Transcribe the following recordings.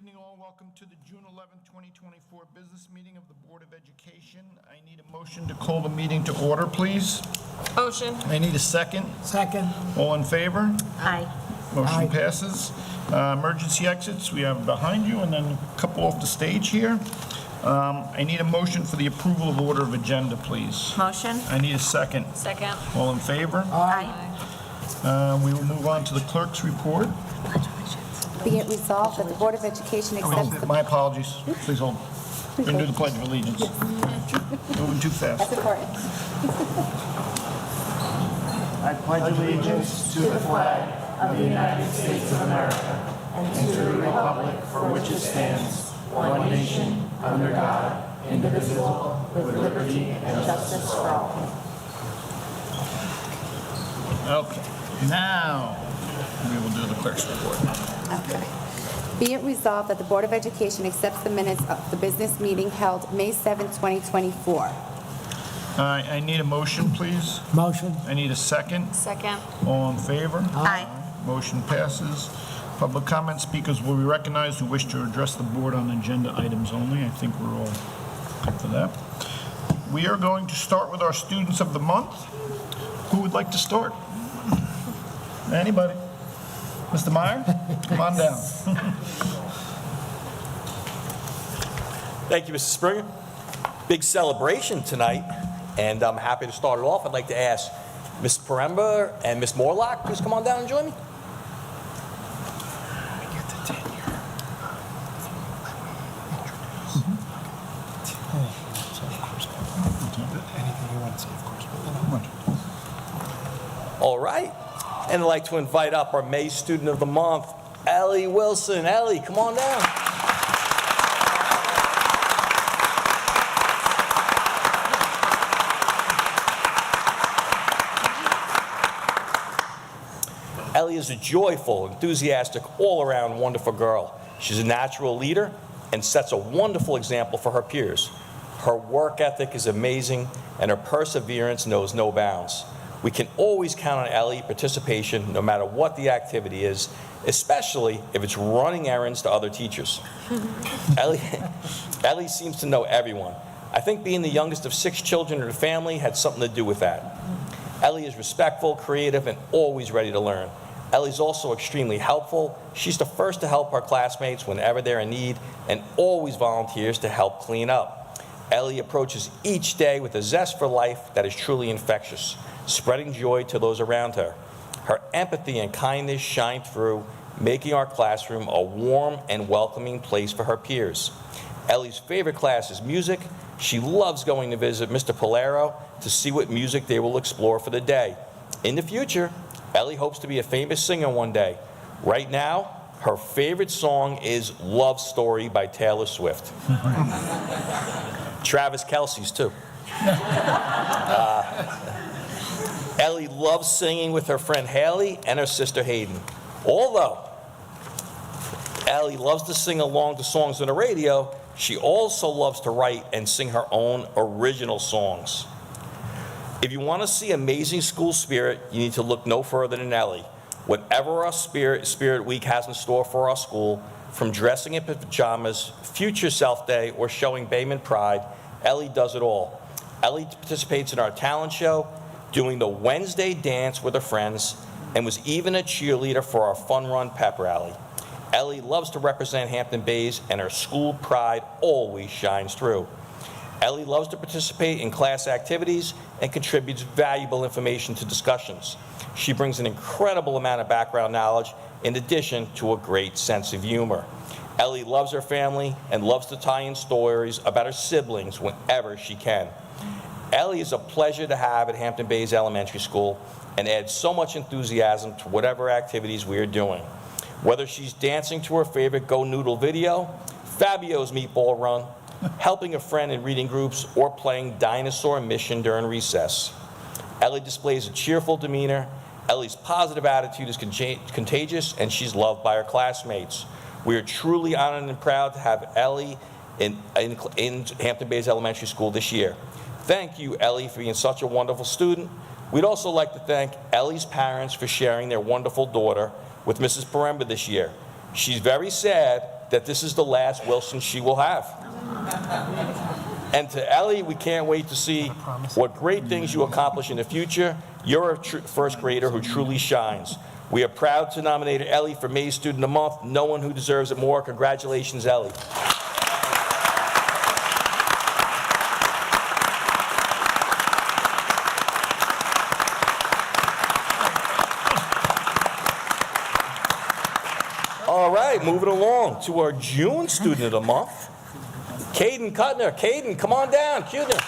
evening all. Welcome to the June 11, 2024 business meeting of the Board of Education. I need a motion to call the meeting to order, please. Motion. I need a second. Second. All in favor? Aye. Motion Aye. passes. Emergency exits, we have behind you, and then a couple off the stage here. I need a motion for the approval of order of agenda, please. Motion. I need a second. Second. All in favor? Aye. We will move on to the clerk's report. Be it resolved that the Board of Education accepts the... My apologies. Please hold. We're going to do the Pledge of Allegiance. Moving too fast. That's important. I pledge allegiance to the flag of the United States of America and to the republic for which it stands, one nation, under God, indivisible, with liberty and justice for all. Okay, now we will do the clerk's report. Okay. Be it resolved that the Board of Education accepts the minutes of the business meeting held May 7, 2024. I need a motion, please. Motion. I need a second. Second. All in favor? Aye. Motion passes. Public comment speakers will be recognized who wish to address the board on agenda items only. I think we're all good for that. We are going to start with our students of the month. Who would like to start? Anybody? Mr. Meyer, come on down. Thank you, Mr. Springer. Big celebration tonight, and I'm happy to start it off. I'd like to ask Ms. Paremba and Ms. Morlock, please come on down and join me. All right, and I'd like to invite up our May Student of the Month, Ellie Wilson. Ellie, come on down. Ellie is a joyful, enthusiastic, all-around wonderful girl. She's a natural leader and sets a wonderful example for her peers. Her work ethic is amazing, and her perseverance knows no bounds. We can always count on Ellie's participation no matter what the activity is, especially if it's running errands to other teachers. Ellie seems to know everyone. I think being the youngest of 6 children in her family had something to do with that. Ellie is respectful, creative, and always ready to learn. Ellie's also extremely helpful. She's the first to help her classmates whenever they're in need and always volunteers to help clean up. Ellie approaches each day with a zest for life that is truly infectious, spreading joy to those around her. Her empathy and kindness shine through, making our classroom a warm and welcoming place for her peers. Ellie's favorite class is music. She loves going to visit Mr. Polero to see what music they will explore for the day. In the future, Ellie hopes to be a famous singer one day. Right now, her favorite song is Love Story by Taylor Swift. Travis Kelce's too. Ellie loves singing with her friend Haley and her sister Hayden. Although Ellie loves to sing along to songs on the radio, she also loves to write and sing her own original songs. If you want to see amazing school spirit, you need to look no further than Ellie. Whatever our Spirit Week has in store for our school, from dressing in pajamas, Future Self Day, or showing Bayman Pride, Ellie does it all. Ellie participates in our talent show, doing the Wednesday dance with her friends, and was even a cheerleader for our Fun Run pep rally. Ellie loves to represent Hampton Bays, and her school pride always shines through. Ellie loves to participate in class activities and contributes valuable information to discussions. She brings an incredible amount of background knowledge in addition to a great sense of humor. Ellie loves her family and loves to tie in stories about her siblings whenever she can. Ellie is a pleasure to have at Hampton Bays Elementary School and adds so much enthusiasm to whatever activities we are doing. Whether she's dancing to her favorite Go Noodle video, Fabio's Meatball Run, helping a friend in reading groups, or playing Dinosaur Mission during recess. Ellie displays a cheerful demeanor. Ellie's positive attitude is contagious, and she's loved by her classmates. We are truly honored and proud to have Ellie in Hampton Bays Elementary School this year. Thank you, Ellie, for being such a wonderful student. We'd also like to thank Ellie's parents for sharing their wonderful daughter with Mrs. Paremba this year. She's very sad that this is the last Wilson she will have. And to Ellie, we can't wait to see what great things you accomplish in the future. You're a first grader who truly shines. We are proud to nominate Ellie for May Student of the Month. No one who deserves it more. Congratulations, Ellie. All right, moving along to our June Student of the Month, Caden Cutner. Caden, come on down. Cutner.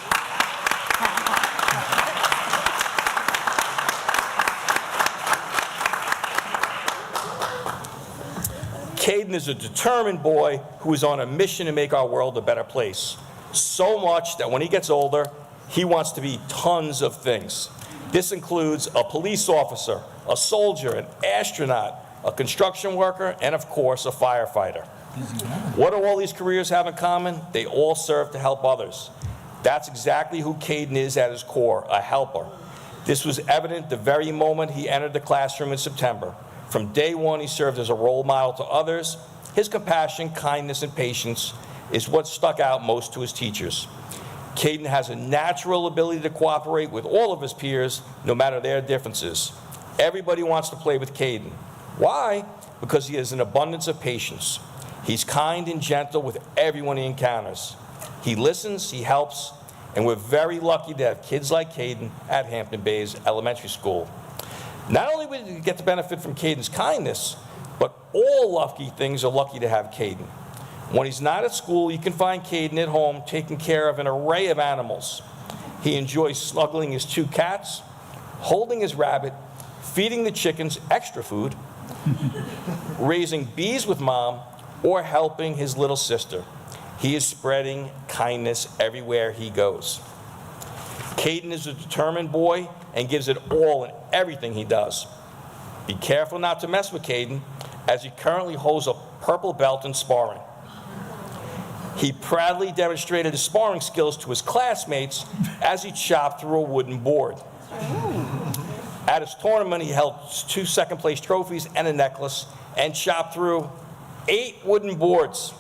Caden is a determined boy who is on a mission to make our world a better place. So much that when he gets older, he wants to be tons of things. This includes a police officer, a soldier, an astronaut, a construction worker, and of course, a firefighter. What do all these careers have in common? They all serve to help others. That's exactly who Caden is at his core, a helper. This was evident the very moment he entered the classroom in September. From day one, he served as a role model to others. His compassion, kindness, and patience is what stuck out most to his teachers. Caden has a natural ability to cooperate with all of his peers, no matter their differences. Everybody wants to play with Caden. Why? Because he has an abundance of patience. He's kind and gentle with everyone he encounters. He listens, he helps, and we're very lucky to have kids like Caden at Hampton Bays Elementary School. Not only will you get the benefit from Caden's kindness, but all lucky things are lucky to have Caden. When he's not at school, you can find Caden at home taking care of an array of animals. He enjoys snuggling his 2 cats, holding his rabbit, feeding the chickens extra food, raising bees with Mom, or helping his little sister. He is spreading kindness everywhere he goes. Caden is a determined boy and gives it all in everything he does. Be careful not to mess with Caden, as he currently holds a purple belt in sparring. He proudly demonstrated his sparring skills to his classmates as he chopped through a wooden board. At his tournament, he held 2 second-place trophies and a necklace and chopped through 8 wooden boards.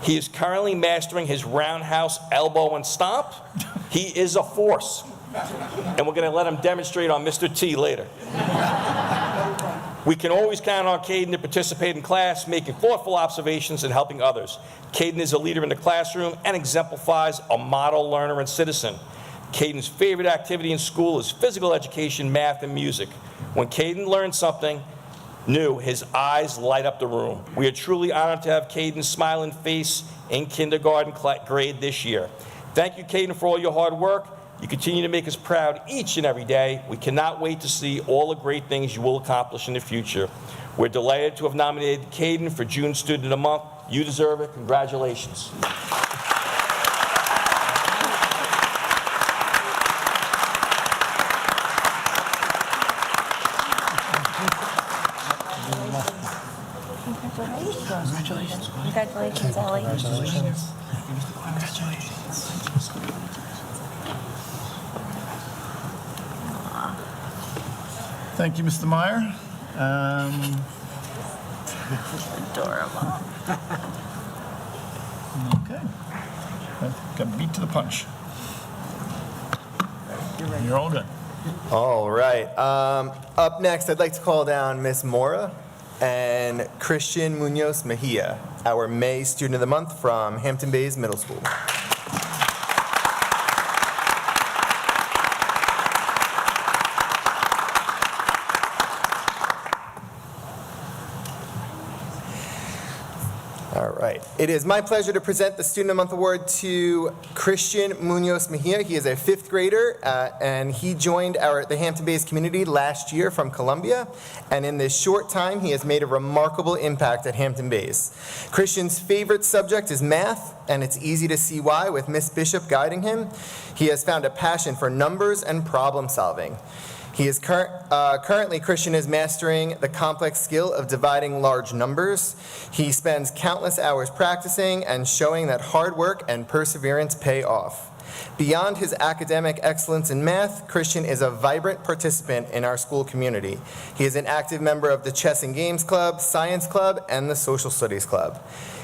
He is currently mastering his roundhouse elbow and stomp. He is a force. And we're going to let him demonstrate on Mr. T later. We can always count on Caden to participate in class, making thoughtful observations and helping others. Caden is a leader in the classroom and exemplifies a model learner and citizen. Caden's favorite activity in school is physical education, math, and music. When Caden learns something new, his eyes light up the room. We are truly honored to have Caden's smiling face in kindergarten grade this year. Thank you, Caden, for all your hard work. You continue to make us proud each and every day. We cannot wait to see all the great things you will accomplish in the future. We're delighted to have nominated Caden for June Student of the Month. You deserve it. Congratulations. Congratulations, Ellie. Congratulations. Thank you, Mr. Meyer. Adorable. Okay. Got beat to the punch. You're all good. All right. Up next, I'd like to call down Miss Mora and Christian Munoz Mejia, our May Student of the Month from Hampton Bays Middle School. All right. It is my pleasure to present the Student of the Month Award to Christian Munoz Mejia. He is a 5th grader, and he joined the Hampton Bays community last year from Columbia. And in this short time, he has made a remarkable impact at Hampton Bays. Christian's favorite subject is math, and it's easy to see why with Miss Bishop guiding him. He has found a passion for numbers and problem solving. He is currently, Christian is mastering the complex skill of dividing large numbers. He spends countless hours practicing and showing that hard work and perseverance pay off. Beyond his academic excellence in math, Christian is a vibrant participant in our school community. He is an active member of the Chess and Games Club, Science Club, and the Social Studies Club.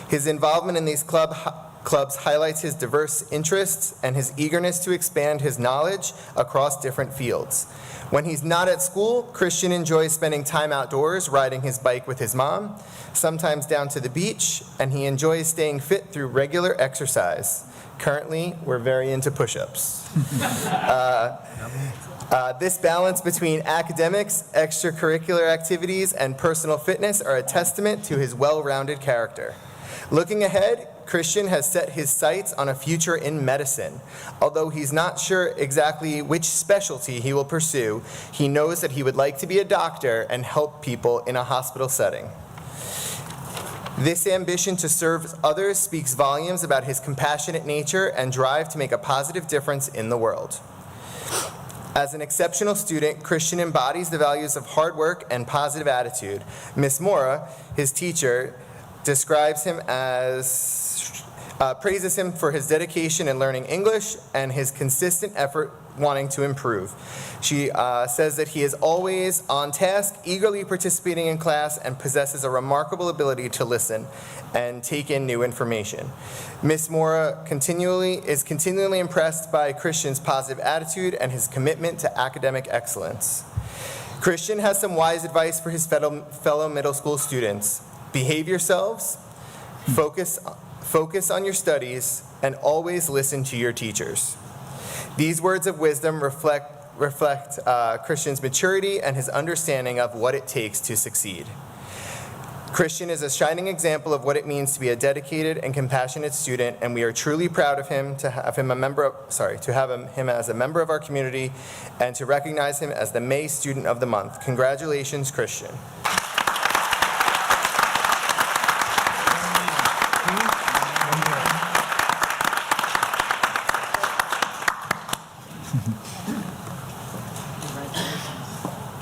His involvement in these clubs highlights his diverse interests and his eagerness to expand his knowledge across different fields. When he's not at school, Christian enjoys spending time outdoors, riding his bike with his mom, sometimes down to the beach, and he enjoys staying fit through regular exercise. Currently, we're very into push-ups. This balance between academics, extracurricular activities, and personal fitness are a testament to his well-rounded character. Looking ahead, Christian has set his sights on a future in medicine. Although he's not sure exactly which specialty he will pursue, he knows that he would like to be a doctor and help people in a hospital setting. This ambition to serve others speaks volumes about his compassionate nature and drive to make a positive difference in the world. As an exceptional student, Christian embodies the values of hard work and positive attitude. Miss Mora, his teacher, describes him as praises him for his dedication in learning English and his consistent effort wanting to improve. She says that he is always on task, eagerly participating in class, and possesses a remarkable ability to listen and take in new information. Miss Mora is continually impressed by Christian's positive attitude and his commitment to academic excellence. Christian has some wise advice for his fellow middle school students. Behave yourselves, focus on your studies, and always listen to your teachers. These words of wisdom reflect Christian's maturity and his understanding of what it takes to succeed. Christian is a shining example of what it means to be a dedicated and compassionate student, and we are truly proud of him to have him as a member of our community and to recognize him as the May Student of the Month. Congratulations, Christian.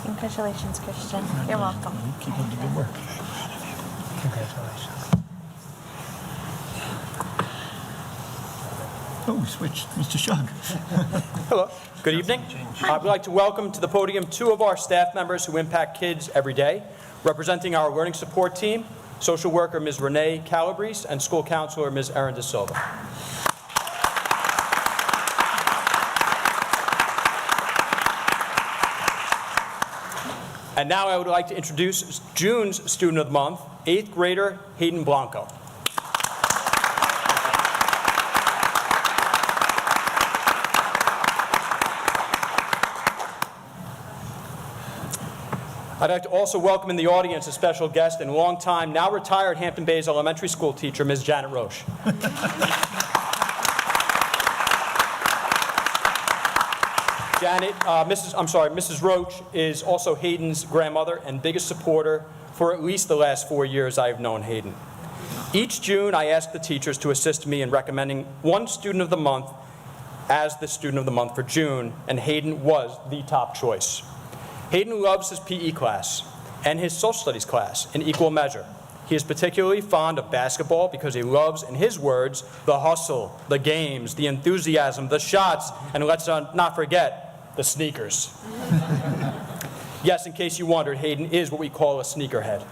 Congratulations, Christian. You're welcome. Keep up the good work. Congratulations. Oh, we switched. Mr. Shug. Hello, good evening. I'd like to welcome to the podium two of our staff members who impact kids every day. Representing our learning support team, social worker Ms. Renee Calabrese and school counselor Ms. Erin De Silva. And now I would like to introduce June's Student of the Month, 8th grader Hayden Blanco. I'd like to also welcome in the audience a special guest and longtime, now retired Hampton Bays Elementary School teacher, Ms. Janet Roche. Mrs. Roach is also Hayden's grandmother and biggest supporter for at least the last 4 years I've known Hayden. Each June, I ask the teachers to assist me in recommending one student of the month as the student of the month for June, and Hayden was the top choice. Hayden loves his PE class and his social studies class in equal measure. He is particularly fond of basketball because he loves, in his words, the hustle, the games, the enthusiasm, the shots, and let's not forget, the sneakers. Yes, in case you wondered, Hayden is what we call a sneakerhead.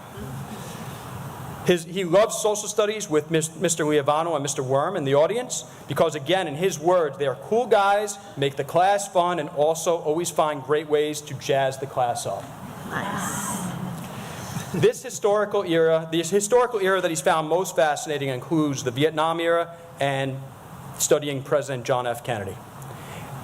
He loves social studies with Mr. Liavano and Mr. Worm in the audience because, again, in his words, they are cool guys, make the class fun, and also always find great ways to jazz the class up. Nice. The historical era that he's found most fascinating includes the Vietnam era and studying President John F. Kennedy.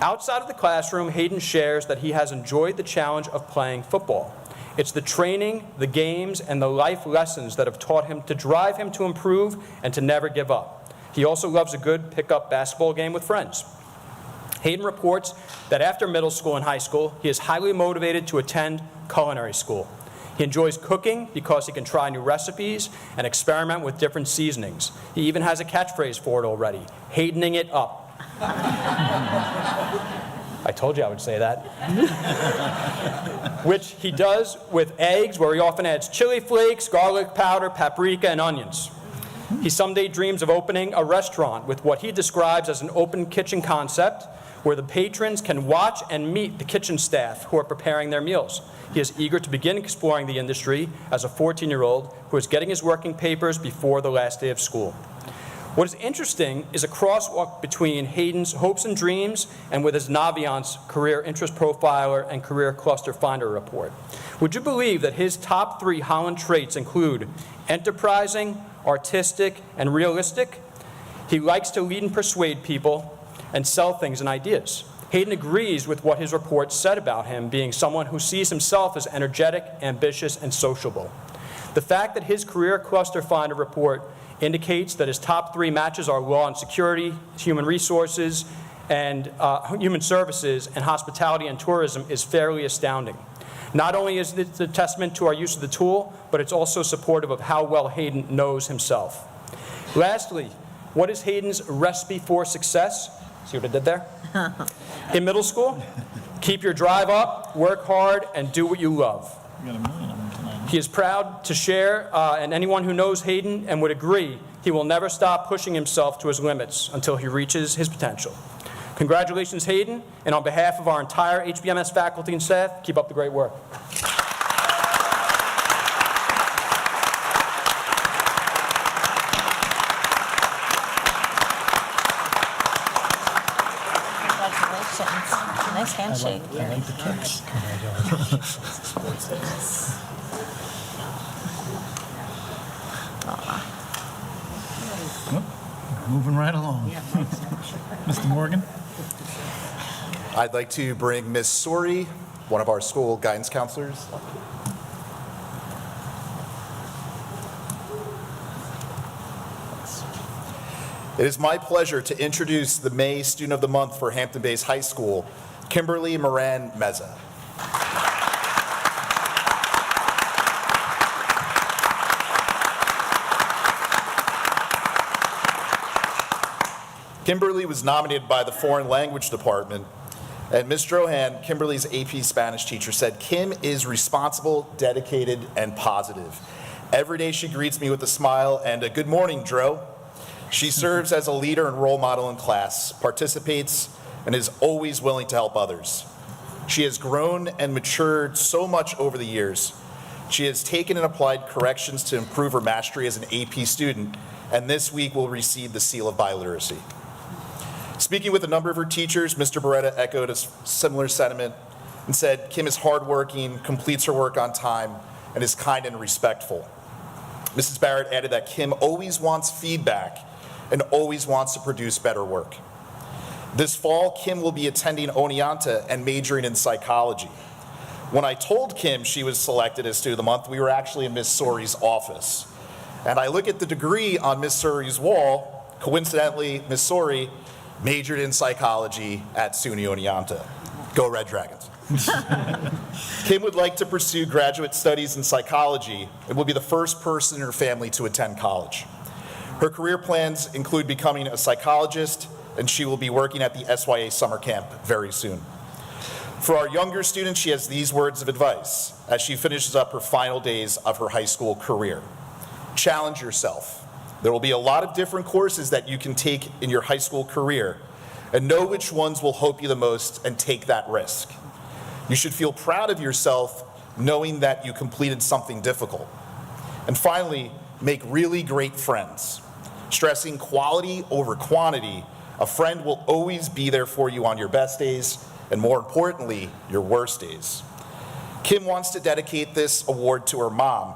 Outside of the classroom, Hayden shares that he has enjoyed the challenge of playing football. It's the training, the games, and the life lessons that have taught him to drive him to improve and to never give up. He also loves a good pickup basketball game with friends. Hayden reports that after middle school and high school, he is highly motivated to attend culinary school. He enjoys cooking because he can try new recipes and experiment with different seasonings. He even has a catchphrase for it already, Haydening it up. I told you I would say that. Which he does with eggs, where he often adds chili flakes, garlic powder, paprika, and onions. He someday dreams of opening a restaurant with what he describes as an open kitchen concept, where the patrons can watch and meet the kitchen staff who are preparing their meals. He is eager to begin exploring the industry as a 14-year-old who is getting his working papers before the last day of school. What is interesting is a crosswalk between Hayden's hopes and dreams and with his Naviance career interest profiler and career cluster finder report. Would you believe that his top 3 Holland traits include enterprising, artistic, and realistic? He likes to lead and persuade people and sell things and ideas. Hayden agrees with what his report said about him, being someone who sees himself as energetic, ambitious, and sociable. The fact that his career cluster finder report indicates that his top 3 matches are law and security, human resources, and human services, and hospitality and tourism is fairly astounding. Not only is it a testament to our use of the tool, but it's also supportive of how well Hayden knows himself. Lastly, what is Hayden's recipe for success? See what I did there? In middle school, keep your drive up, work hard, and do what you love. We got a million of them tonight. He is proud to share, and anyone who knows Hayden and would agree, he will never stop pushing himself to his limits until he reaches his potential. Congratulations, Hayden, and on behalf of our entire HBMS faculty and staff, keep up the great work. Congratulations. Nice handshake. I like the kicks. Moving right along. Mr. Morgan? I'd like to bring Ms. Sori, one of our school guidance counselors. It is my pleasure to introduce the May Student of the Month for Hampton Bays High School, Kimberly Moran Meza. Kimberly was nominated by the Foreign Language Department, and Ms. Drohan, Kimberly's AP Spanish teacher, said, "Kim is responsible, dedicated, and positive. Every day she greets me with a smile and a good morning, Dro." She serves as a leader and role model in class, participates, and is always willing to help others. She has grown and matured so much over the years. She has taken and applied corrections to improve her mastery as an AP student, and this week will receive the seal of biliteracy. Speaking with a number of her teachers, Mr. Beretta echoed a similar sentiment and said, "Kim is hardworking, completes her work on time, and is kind and respectful." Mrs. Barrett added that Kim always wants feedback and always wants to produce better work. This fall, Kim will be attending Oneonta and majoring in psychology. When I told Kim she was selected as Student of the Month, we were actually in Ms. Sori's office. And I look at the degree on Ms. Sori's wall. Coincidentally, Ms. Sori majored in psychology at SUNY Oneonta. Go Red Dragons. Kim would like to pursue graduate studies in psychology and will be the first person in her family to attend college. Her career plans include becoming a psychologist, and she will be working at the SYA summer camp very soon. For our younger students, she has these words of advice as she finishes up her final days of her high school career. Challenge yourself. There will be a lot of different courses that you can take in your high school career, and know which ones will help you the most and take that risk. You should feel proud of yourself knowing that you completed something difficult. And finally, make really great friends. Stressing quality over quantity, a friend will always be there for you on your best days, and more importantly, your worst days. Kim wants to dedicate this award to her mom,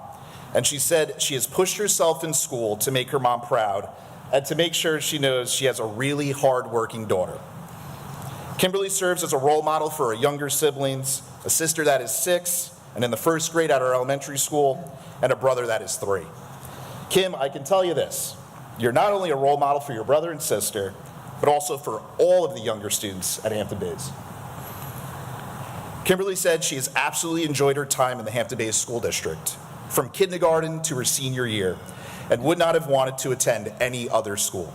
and she said she has pushed herself in school to make her mom proud and to make sure she knows she has a really hard-working daughter. Kimberly serves as a role model for her younger siblings, a sister that is 6 and in the 1st grade at our elementary school, and a brother that is 3. Kim, I can tell you this, you're not only a role model for your brother and sister, but also for all of the younger students at Hampton Bays. Kimberly said she has absolutely enjoyed her time in the Hampton Bays School District, from kindergarten to her senior year, and would not have wanted to attend any other school.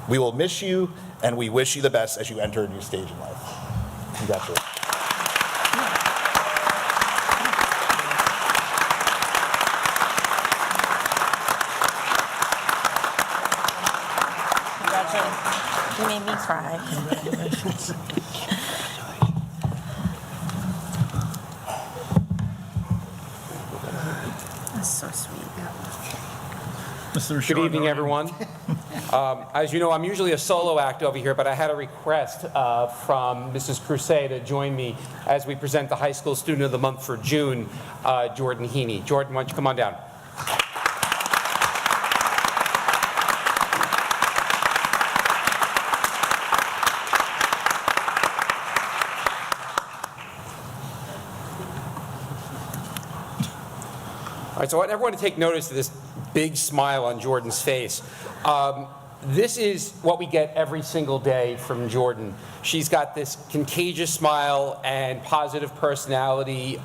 We will miss you, and we wish you the best as you enter a new stage in life. Congratulations. Congratulations. You made me cry. That's so sweet. Mr. Good evening, Shortner. everyone. As you know, I'm usually a solo act over here, but I had a request from Mrs. Crusade to join me as we present the High School Student of the Month for June, Jordan Heaney. Jordan, why don't you come on down? All right, so I want everyone to take notice of this big smile on Jordan's face. This is what we get every single day from Jordan. She's got this contagious smile and positive personality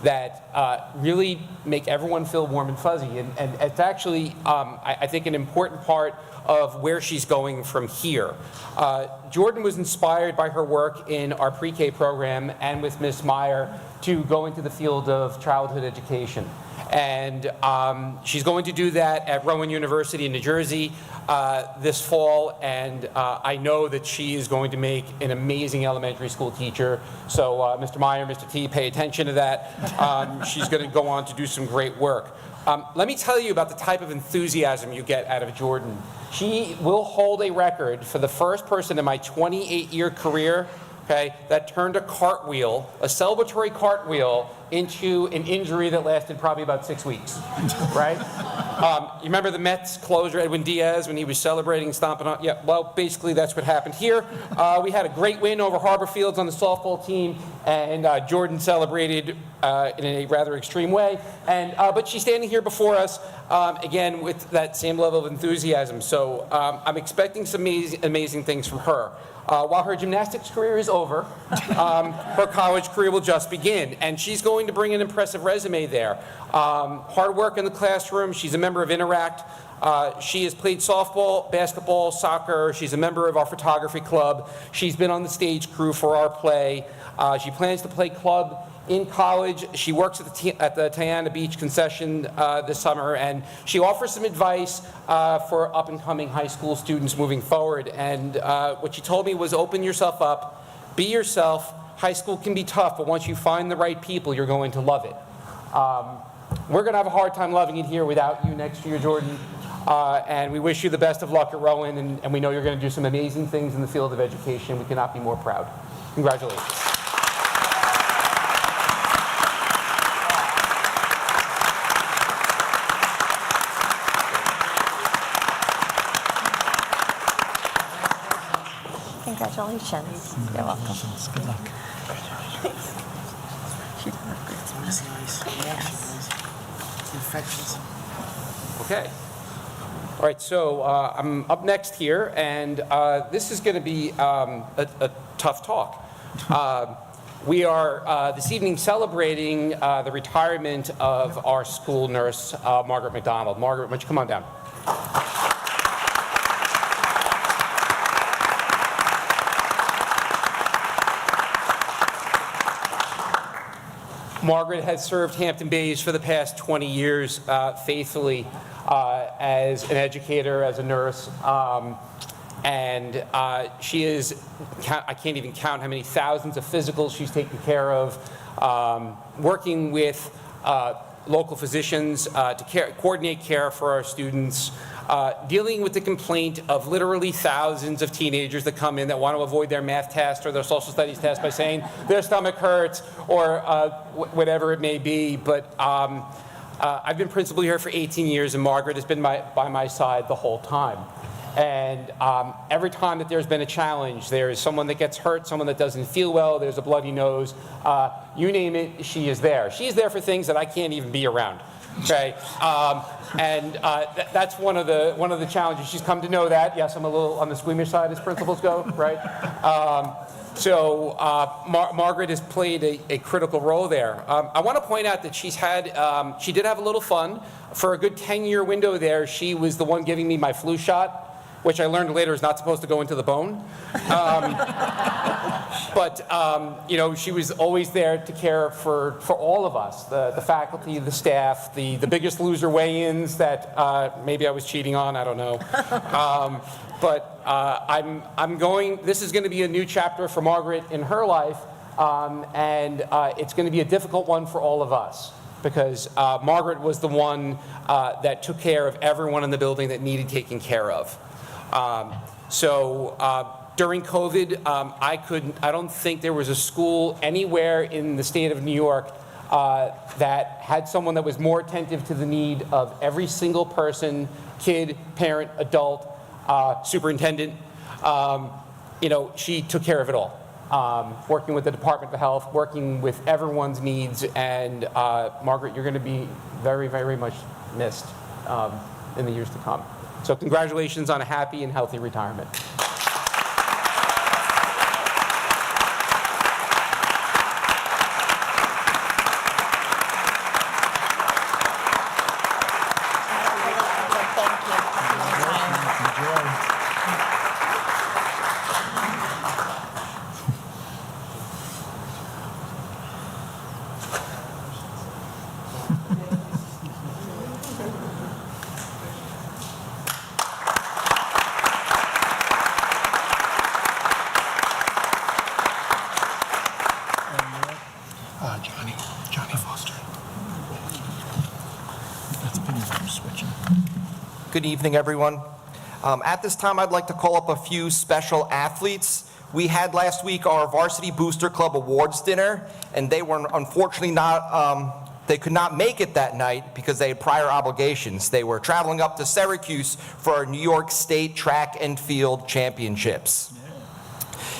that really make everyone feel warm and fuzzy. And it's actually, I think, an important part of where she's going from here. Jordan was inspired by her work in our pre-K program and with Ms. Meyer to go into the field of childhood education. And she's going to do that at Rowan University in New Jersey this fall, and I know that she is going to make an amazing elementary school teacher. So Mr. Meyer, Mr. T, pay attention to that. She's going to go on to do some great work. Let me tell you about the type of enthusiasm you get out of Jordan. She will hold a record for the first person in my 28-year career, okay, that turned a cartwheel, a celebratory cartwheel, into an injury that lasted probably about 6 weeks, right? You remember the Mets closer, Edwin Diaz, when he was celebrating, stomping on? Yeah, well, basically that's what happened here. We had a great win over Harbor Fields on the softball team, and Jordan celebrated in a rather extreme way. But she's standing here before us, again, with that same level of enthusiasm. So I'm expecting some amazing things from her. While her gymnastics career is over, her college career will just begin, and she's going to bring an impressive resume there. Hard work in the classroom. She's a member of Interact. She has played softball, basketball, soccer. She's a member of our photography club. She's been on the stage crew for our play. She plans to play club in college. She works at the Tiana Beach concession this summer, and she offers some advice for up-and-coming high school students moving forward. And what she told me was, open yourself up, be yourself. High school can be tough, but once you find the right people, you're going to love it. We're going to have a hard time loving it here without you next year, Jordan. And we wish you the best of luck at Rowan, and we know you're going to do some amazing things in the field of education. We cannot be more proud. Congratulations. Congratulations. You're welcome. Good luck. Infections. Okay. All right, so I'm up next here, and this is going to be a tough talk. We are this evening celebrating the retirement of our school nurse, Margaret McDonald. Margaret, why don't you come on down? Margaret has served Hampton Bays for the past 20 years faithfully as an educator, as a nurse, and she is, I can't even count how many thousands of physicals she's taken care of, working with local physicians to coordinate care for our students, dealing with the complaint of literally thousands of teenagers that come in that want to avoid their math test or their social studies test by saying their stomach hurts or whatever it may be. But I've been principal here for 18 years, and Margaret has been by my side the whole time. And every time that there's been a challenge, there's someone that gets hurt, someone that doesn't feel well, there's a bloody nose, you name it, she is there. She's there for things that I can't even be around, okay? That's one of the challenges. She's come to know that. Yes, I'm a little on the squeamish side as principals go, right? Margaret has played a critical role there. I want to point out that she did have a little fun. For a good 10-year window there, she was the one giving me my flu shot, which I learned later is not supposed to go into the bone. But, you know, she was always there to care for all of us, the faculty, the staff, the Biggest Loser weigh-ins that maybe I was cheating on, I don't know. This is going to be a new chapter for Margaret in her life, and it's going to be a difficult one for all of us, because Margaret was the one that took care of everyone in the building that needed taking care of. During COVID, I don't think there was a school anywhere in the state of New York that had someone that was more attentive to the need of every single person, kid, parent, adult, superintendent. You know, she took care of it all. Working with the Department of Health, working with everyone's needs, and Margaret, you're going to be very, very much missed in the years to come. So congratulations on a happy and healthy retirement. Johnny Foster. That's been switching. Good evening, everyone. At this time, I'd like to call up a few special athletes. We had last week our Varsity Booster Club Awards dinner, and they were unfortunately they could not make it that night because they had prior obligations. They were traveling up to Syracuse for our New York State Track and Field Championships.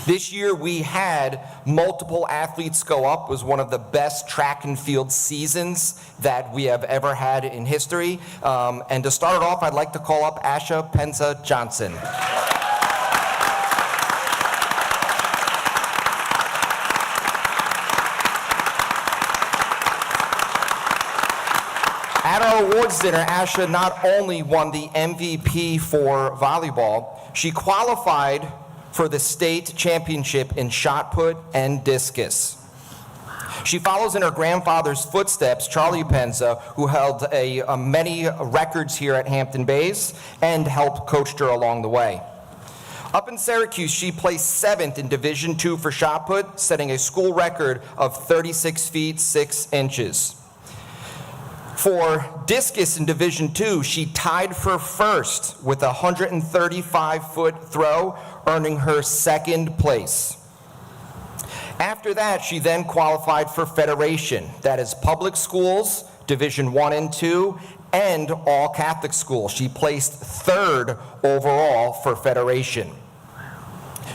This year we had multiple athletes go up. It was one of the best track and field seasons that we have ever had in history. And to start it off, I'd like to call up Asha Penza Johnson. At our awards dinner, Asha not only won the MVP for volleyball, she qualified for the state championship in shot put and discus. She follows in her grandfather's footsteps, Charlie Penza, who held many records here at Hampton Bays and helped coach her along the way. Up in Syracuse, she placed 7th in Division II for shot put, setting a school record of 36 feet 6 inches. For discus in Division II, she tied for first with a 135-foot throw, earning her 2nd place. After that, she then qualified for Federation, that is public schools, Division I and II, and all Catholic schools. She placed 3rd overall for Federation.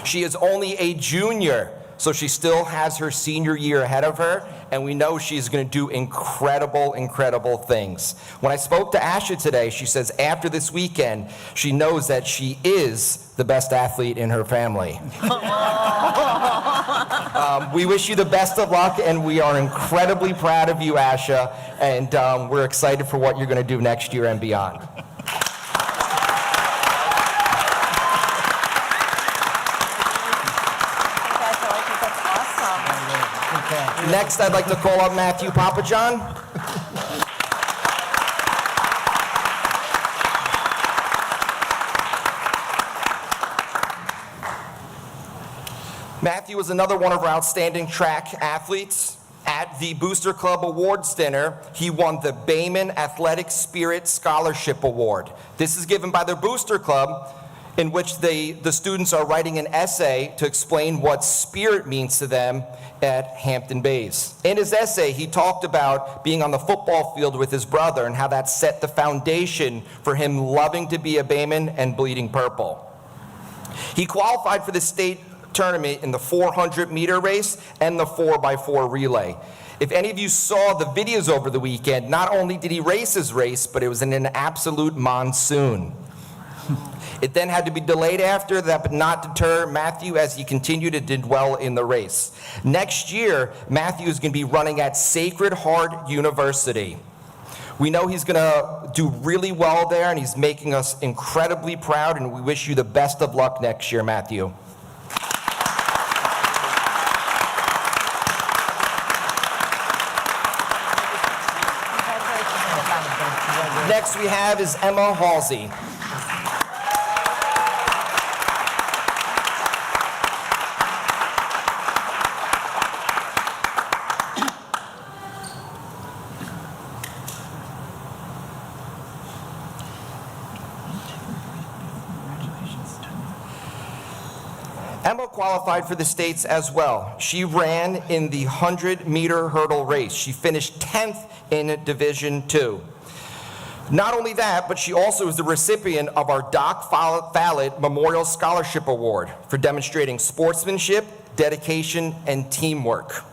She is only a junior, so she still has her senior year ahead of her, and we know she's going to do incredible, incredible things. When I spoke to Asha today, she says after this weekend, she knows that she is the best athlete in her family. We wish you the best of luck, and we are incredibly proud of you, Asha, and we're excited for what you're going to do next year and beyond. Next, I'd like to call up Matthew Papajohn. Matthew is another one of our outstanding track athletes. At the Booster Club Awards dinner, he won the Bayman Athletic Spirit Scholarship Award. This is given by their Booster Club, in which the students are writing an essay to explain what spirit means to them at Hampton Bays. In his essay, he talked about being on the football field with his brother and how that set the foundation for him loving to be a Bayman and bleeding purple. He qualified for the state tournament in the 400-meter race and the 4x4 relay. If any of you saw the videos over the weekend, not only did he race his race, but it was in an absolute monsoon. It then had to be delayed after that, but not deter Matthew as he continued to do well in the race. Next year, Matthew is going to be running at Sacred Heart University. We know he's going to do really well there, and he's making us incredibly proud, and we wish you the best of luck next year, Matthew. Next we have is Emma Halsey. Emma qualified for the States as well. She ran in the 100-meter hurdle race. She finished 10th in Division II. Not only that, but she also is the recipient of our Doc Fallett Memorial Scholarship Award for demonstrating sportsmanship, dedication, and teamwork.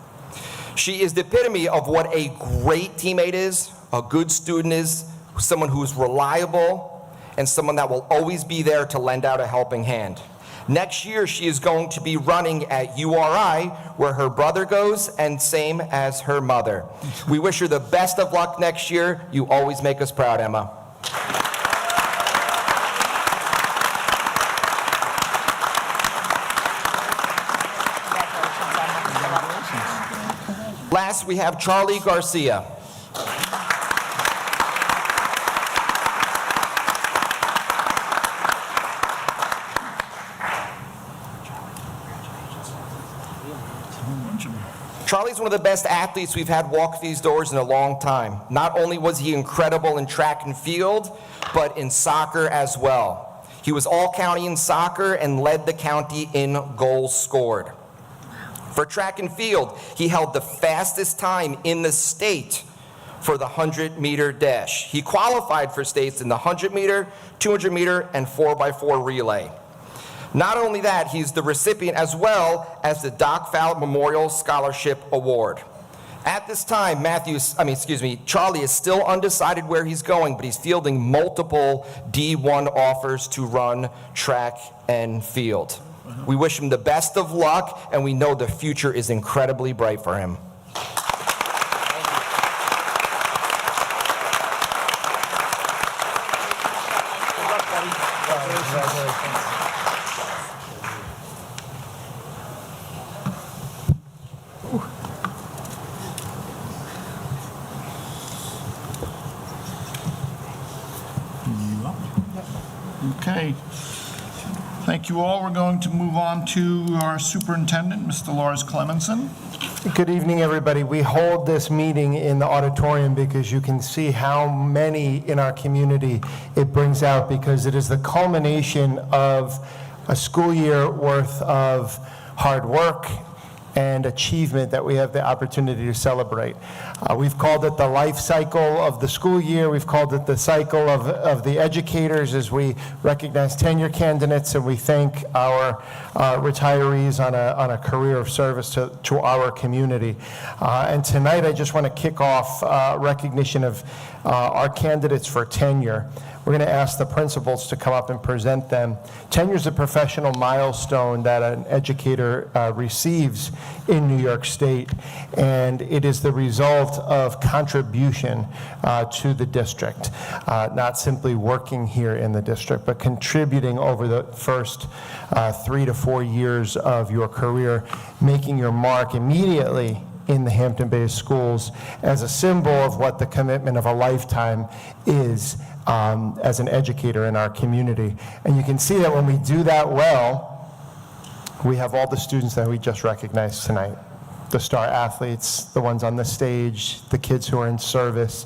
She is the epitome of what a great teammate is, a good student is, someone who is reliable, and someone that will always be there to lend out a helping hand. Next year, she is going to be running at URI, where her brother goes, and same as her mother. We wish her the best of luck next year. You always make us proud, Emma. Last, we have Charlie Garcia. Charlie's one of the best athletes we've had walk these doors in a long time. Not only was he incredible in track and field, but in soccer as well. He was all-county in soccer and led the county in goals scored. For track and field, he held the fastest time in the state for the 100-meter dash. He qualified for states in the 100-meter, 200-meter, and 4x4 relay. Not only that, he's the recipient as well as the Doc Fallett Memorial Scholarship Award. At this time, Charlie is still undecided where he's going, but he's fielding multiple D1 offers to run track and field. We wish him the best of luck, and we know the future is incredibly bright for him. Okay. Thank you all. We're going to move on to our superintendent, Mr. Lars Clemenson. Good evening, everybody. We hold this meeting in the auditorium because you can see how many in our community it brings out, because it is the culmination of a school year worth of hard work and achievement that we have the opportunity to celebrate. We've called it the life cycle of the school year. We've called it the cycle of the educators as we recognize tenure candidates, and we thank our retirees on a career of service to our community. And tonight I just want to kick off recognition of our candidates for tenure. We're going to ask the principals to come up and present them. Tenure is a professional milestone that an educator receives in New York State, and it is the result of contribution to the district, not simply working here in the district, but contributing over the first 3 to 4 years of your career, making your mark immediately in the Hampton-based schools as a symbol of what the commitment of a lifetime is as an educator in our community. And you can see that when we do that well, we have all the students that we just recognized tonight. The star athletes, the ones on the stage, the kids who are in service,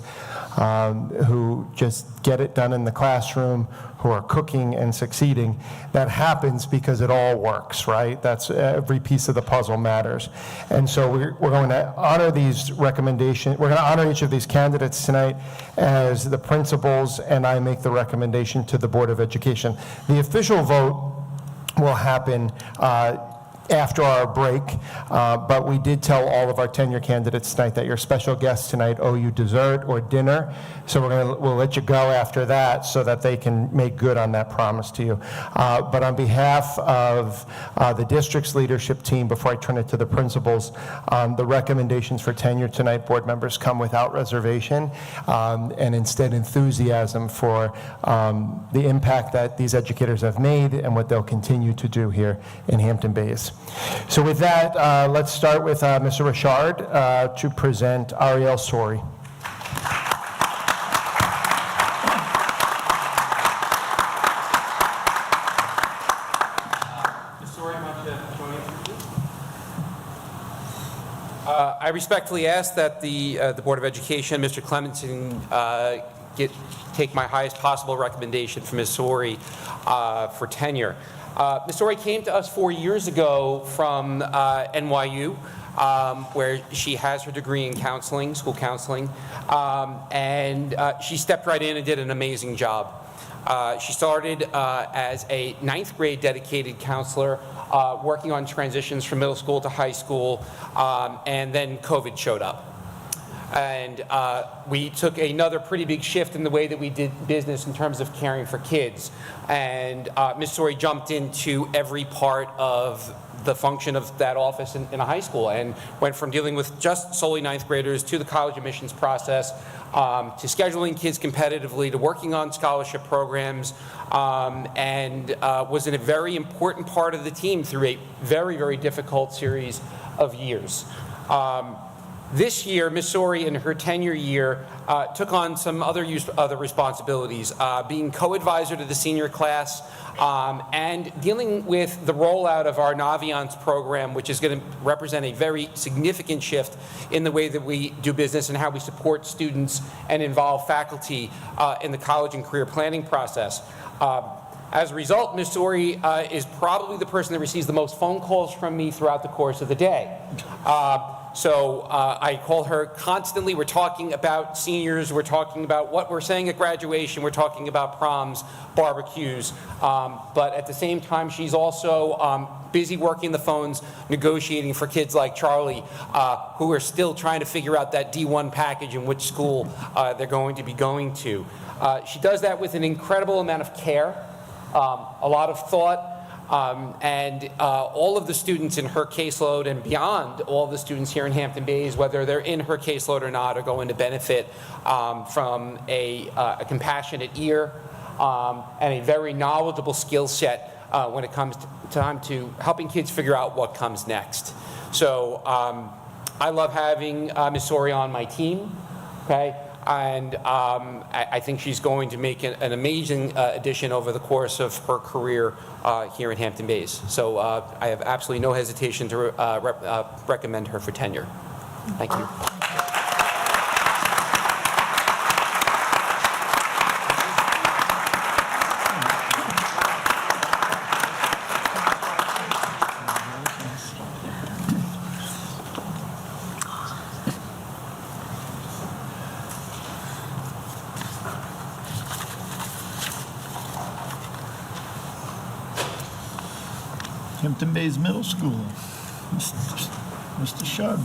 who just get it done in the classroom, who are cooking and succeeding. That happens because it all works, right? That's every piece of the puzzle matters. And so we're going to honor these recommendations. We're going to honor each of these candidates tonight as the principals and I make the recommendation to the Board of Education. The official vote will happen after our break, but we did tell all of our tenure candidates tonight that your special guests tonight owe you dessert or dinner, so we'll let you go after that so that they can make good on that promise to you. But on behalf of the district's leadership team, before I turn it to the principals, the recommendations for tenure tonight, board members, come without reservation and instead enthusiasm for the impact that these educators have made and what they'll continue to do here in Hampton Bays. So with that, let's start with Mr. Richard to present Ariel Sori. I respectfully ask that the Board of Education, Mr. Clemenson, take my highest possible recommendation for Ms. Sori for tenure. Ms. Sori came to us 4 years ago from NYU, where she has her degree in counseling, school counseling, and she stepped right in and did an amazing job. She started as a 9th grade dedicated counselor, working on transitions from middle school to high school, and then COVID showed up. And we took another pretty big shift in the way that we did business in terms of caring for kids. And Ms. Sori jumped into every part of the function of that office in a high school, and went from dealing with just solely 9th graders to the college admissions process, to scheduling kids competitively, to working on scholarship programs, and was in a very important part of the team through a very, very difficult series of years. This year, Ms. Sori, in her tenure year, took on some other responsibilities, being co-advisor to the senior class, and dealing with the rollout of our Naviance program, which is going to represent a very significant shift in the way that we do business and how we support students and involve faculty in the college and career planning process. As a result, Ms. Sori is probably the person that receives the most phone calls from me throughout the course of the day. So I call her constantly. We're talking about seniors. We're talking about what we're saying at graduation. We're talking about proms, barbecues. But at the same time, she's also busy working the phones, negotiating for kids like Charlie, who are still trying to figure out that D1 package and which school they're going to be going to. She does that with an incredible amount of care, a lot of thought. And all of the students in her caseload and beyond, all of the students here in Hampton Bays, whether they're in her caseload or not, are going to benefit from a compassionate ear and a very knowledgeable skill set when it comes time to helping kids figure out what comes next. So I love having Ms. Sori on my team, okay? And I think she's going to make an amazing addition over the course of her career here in Hampton Bays. So I have absolutely no hesitation to recommend her for tenure. Thank you. Hampton Bays Middle School, Mr. Shug.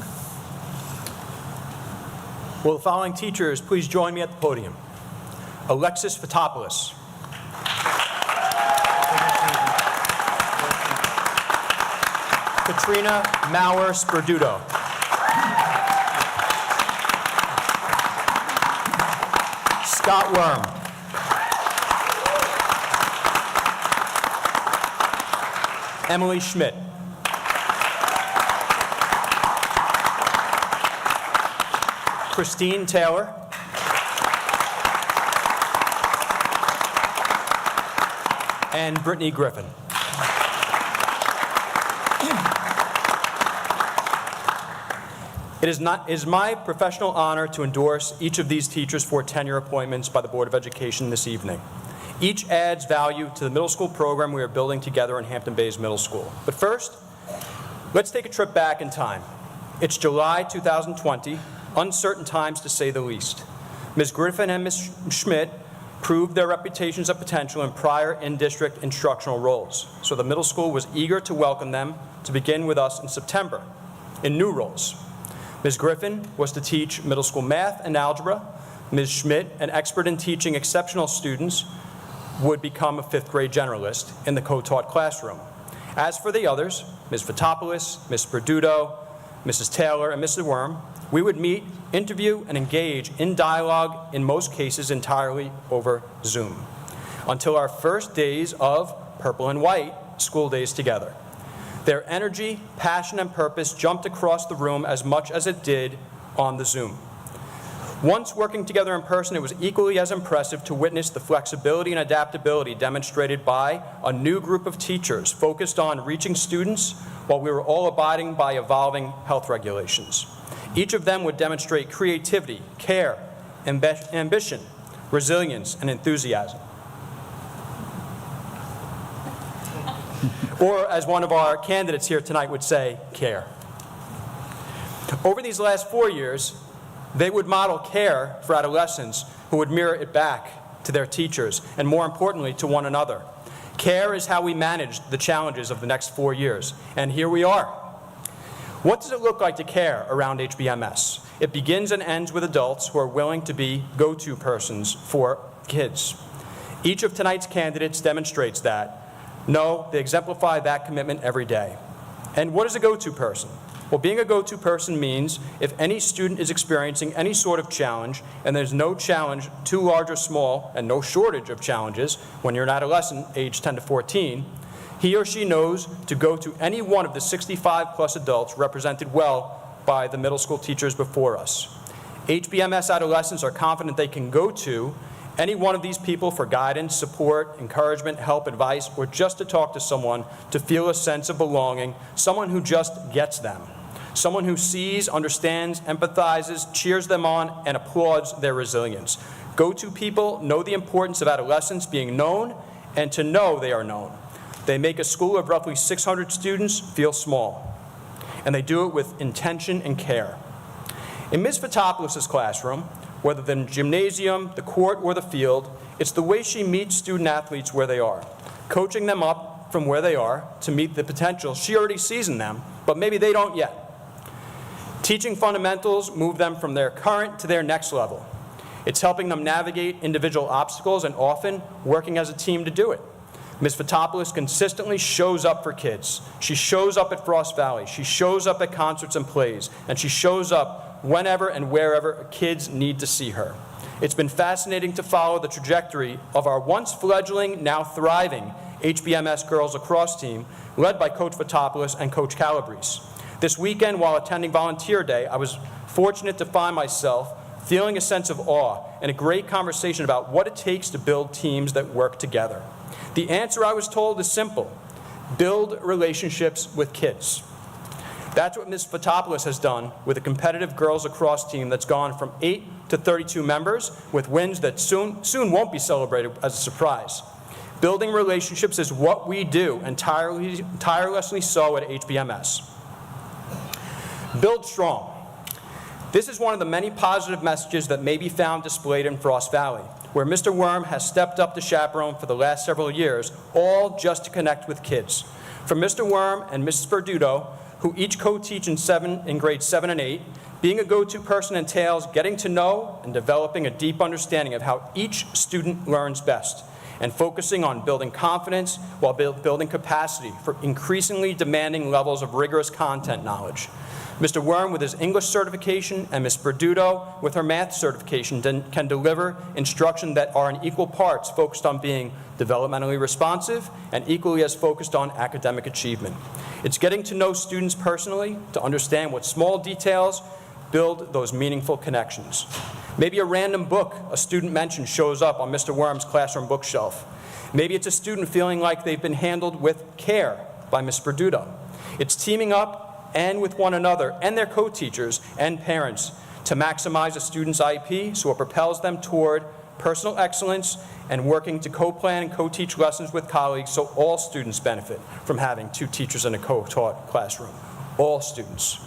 Will the following teachers please join me at the podium? Alexis Fotopoulos. Katrina Maurer Sperduto. Scott Worm. Emily Schmidt. Christine Taylor. And Brittany Griffin. It is my professional honor to endorse each of these teachers for tenure appointments by the Board of Education this evening. Each adds value to the middle school program we are building together in Hampton Bays Middle School. But first, let's take a trip back in time. It's July 2020, uncertain times to say the least. Ms. Griffin and Ms. Schmidt proved their reputations of potential in prior in-district instructional roles, so the middle school was eager to welcome them to begin with us in September in new roles. Ms. Griffin was to teach middle school math and algebra. Ms. Schmidt, an expert in teaching exceptional students, would become a 5th grade generalist in the co-taught classroom. As for the others, Ms. Fotopoulos, Ms. Sperduto, Mrs. Taylor, and Mr. Worm, we would meet, interview, and engage in dialogue, in most cases entirely over Zoom, until our first days of purple and white school days together. Their energy, passion, and purpose jumped across the room as much as it did on the Zoom. Once working together in person, it was equally as impressive to witness the flexibility and adaptability demonstrated by a new group of teachers focused on reaching students while we were all abiding by evolving health regulations. Each of them would demonstrate creativity, care, ambition, resilience, and enthusiasm. Or, as one of our candidates here tonight would say, care. Over these last 4 years, they would model care for adolescents who would mirror it back to their teachers and, more importantly, to one another. Care is how we manage the challenges of the next 4 years, and here we are. What does it look like to care around HBMS? It begins and ends with adults who are willing to be go-to persons for kids. Each of tonight's candidates demonstrates that. No, they exemplify that commitment every day. And what is a go-to person? Well, being a go-to person means if any student is experiencing any sort of challenge, and there's no challenge too large or small, and no shortage of challenges when you're an adolescent, age 10 to 14, he or she knows to go to any one of the 65-plus adults represented well by the middle school teachers before us. HBMS adolescents are confident they can go to any one of these people for guidance, support, encouragement, help, advice, or just to talk to someone to feel a sense of belonging, someone who just gets them, someone who sees, understands, empathizes, cheers them on, and applauds their resilience. Go-to people know the importance of adolescents being known and to know they are known. They make a school of roughly 600 students feel small, and they do it with intention and care. In Ms. Fotopoulos' classroom, whether the gymnasium, the court, or the field, it's the way she meets student-athletes where they are, coaching them up from where they are to meet the potential she already sees in them, but maybe they don't yet. Teaching fundamentals move them from their current to their next level. It's helping them navigate individual obstacles and often working as a team to do it. Ms. Fotopoulos consistently shows up for kids. She shows up at Frost Valley. She shows up at concerts and plays. And she shows up whenever and wherever kids need to see her. It's been fascinating to follow the trajectory of our once fledgling, now thriving HBMS Girls Lacrosse team, led by Coach Fotopoulos and Coach Calabrese. This weekend, while attending Volunteer Day, I was fortunate to find myself feeling a sense of awe and a great conversation about what it takes to build teams that work together. The answer, I was told, is simple: build relationships with kids. That's what Ms. Fotopoulos has done with a competitive girls lacrosse team that's gone from 8 to 32 members, with wins that soon won't be celebrated as a surprise. Building relationships is what we do, and tirelessly so at HBMS. Build strong. This is one of the many positive messages that may be found displayed in Frost Valley, where Mr. Worm has stepped up to chaperone for the last several years, all just to connect with kids. From Mr. Worm and Mrs. Perduto, who each co-teach in grades 7 and 8, being a go-to person entails getting to know and developing a deep understanding of how each student learns best, and focusing on building confidence while building capacity for increasingly demanding levels of rigorous content knowledge. Mr. Worm, with his English certification, and Ms. Perduto, with her math certification, can deliver instruction that are in equal parts focused on being developmentally responsive and equally as focused on academic achievement. It's getting to know students personally to understand what small details build those meaningful connections. Maybe a random book a student mentions shows up on Mr. Worm's classroom bookshelf. Maybe it's a student feeling like they've been handled with care by Ms. Perduto. It's teaming up and with one another and their co-teachers and parents to maximize a student's IEP so it propels them toward personal excellence and working to co-plan and co-teach lessons with colleagues so all students benefit from having two teachers in a co-taught classroom. All students.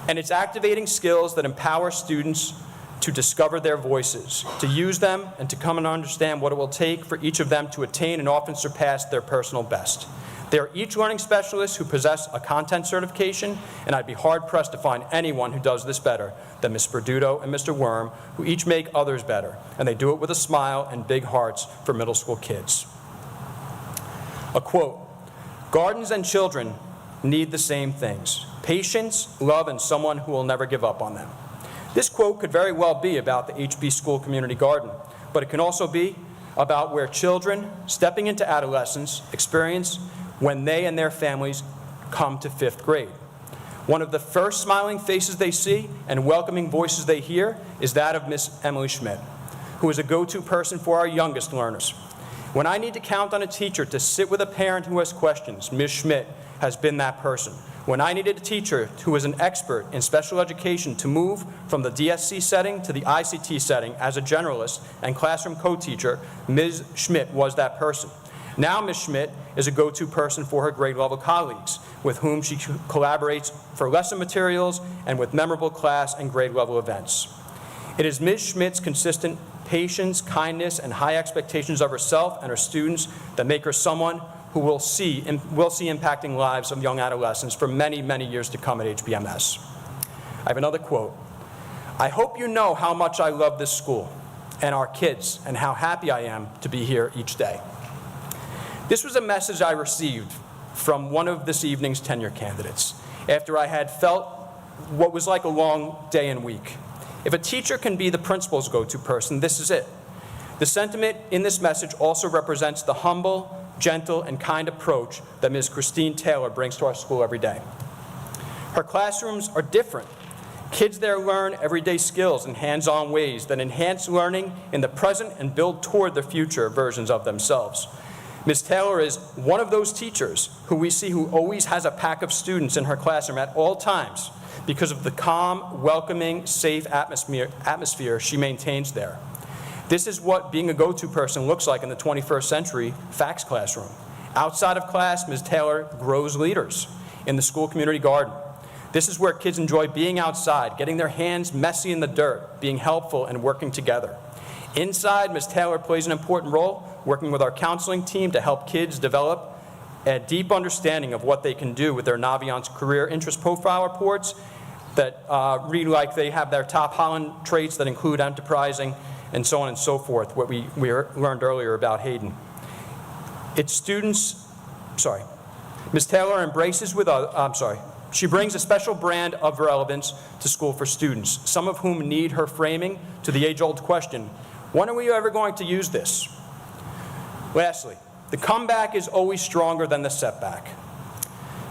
And it's activating skills that empower students to discover their voices, to use them, and to come and understand what it will take for each of them to attain and often surpass their personal best. They are each learning specialists who possess a content certification, and I'd be hard-pressed to find anyone who does this better than Ms. Perduto and Mr. Worm, who each make others better, and they do it with a smile and big hearts for middle school kids. A quote: "Gardens and children need the same things: patience, love, and someone who will never give up on them." This quote could very well be about the HB School Community Garden, but it can also be about where children stepping into adolescence experience when they and their families come to 5th grade. One of the first smiling faces they see and welcoming voices they hear is that of Miss Emily Schmidt, who is a go-to person for our youngest learners. When I need to count on a teacher to sit with a parent who has questions, Ms. Schmidt has been that person. When I needed a teacher who was an expert in special education to move from the DSC setting to the ICT setting as a generalist and classroom co-teacher, Ms. Schmidt was that person. Now Ms. Schmidt is a go-to person for her grade level colleagues, with whom she collaborates for lesson materials and with memorable class and grade level events. It is Ms. Schmidt's consistent patience, kindness, and high expectations of herself and her students that make her someone who will see impacting lives of young adolescents for many, many years to come at HBMS. I have another quote. "I hope you know how much I love this school and our kids and how happy I am to be here each day." This was a message I received from one of this evening's tenure candidates after I had felt what was like a long day and week. If a teacher can be the principal's go-to person, this is it. The sentiment in this message also represents the humble, gentle, and kind approach that Ms. Christine Taylor brings to our school every day. Her classrooms are different. Kids there learn everyday skills in hands-on ways that enhance learning in the present and build toward the future versions of themselves. Ms. Taylor is one of those teachers who we see who always has a pack of students in her classroom at all times because of the calm, welcoming, safe atmosphere she maintains there. This is what being a go-to person looks like in the 21st century fax classroom. Outside of class, Ms. Taylor grows leaders in the school community garden. This is where kids enjoy being outside, getting their hands messy in the dirt, being helpful, and working together. Inside, Ms. Taylor plays an important role, working with our counseling team to help kids develop a deep understanding of what they can do with their Naviance career interest profile reports that read like they have their top Holland traits that include enterprising and so on and so forth, what we learned earlier about Hayden. Ms. Taylor embraces she brings a special brand of relevance to school for students, some of whom need her framing to the age-old question, when are we ever going to use this? Lastly, the comeback is always stronger than the setback.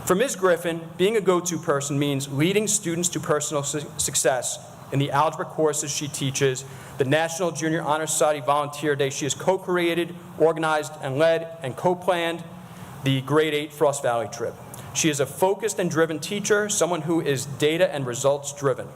For Ms. Griffin, being a go-to person means leading students to personal success in the algebra courses she teaches, the National Junior Honor Society Volunteer Day she has co-created, organized, and led, and co-planned the Grade 8 Frost Valley trip. She is a focused and driven teacher, someone who is data and results driven.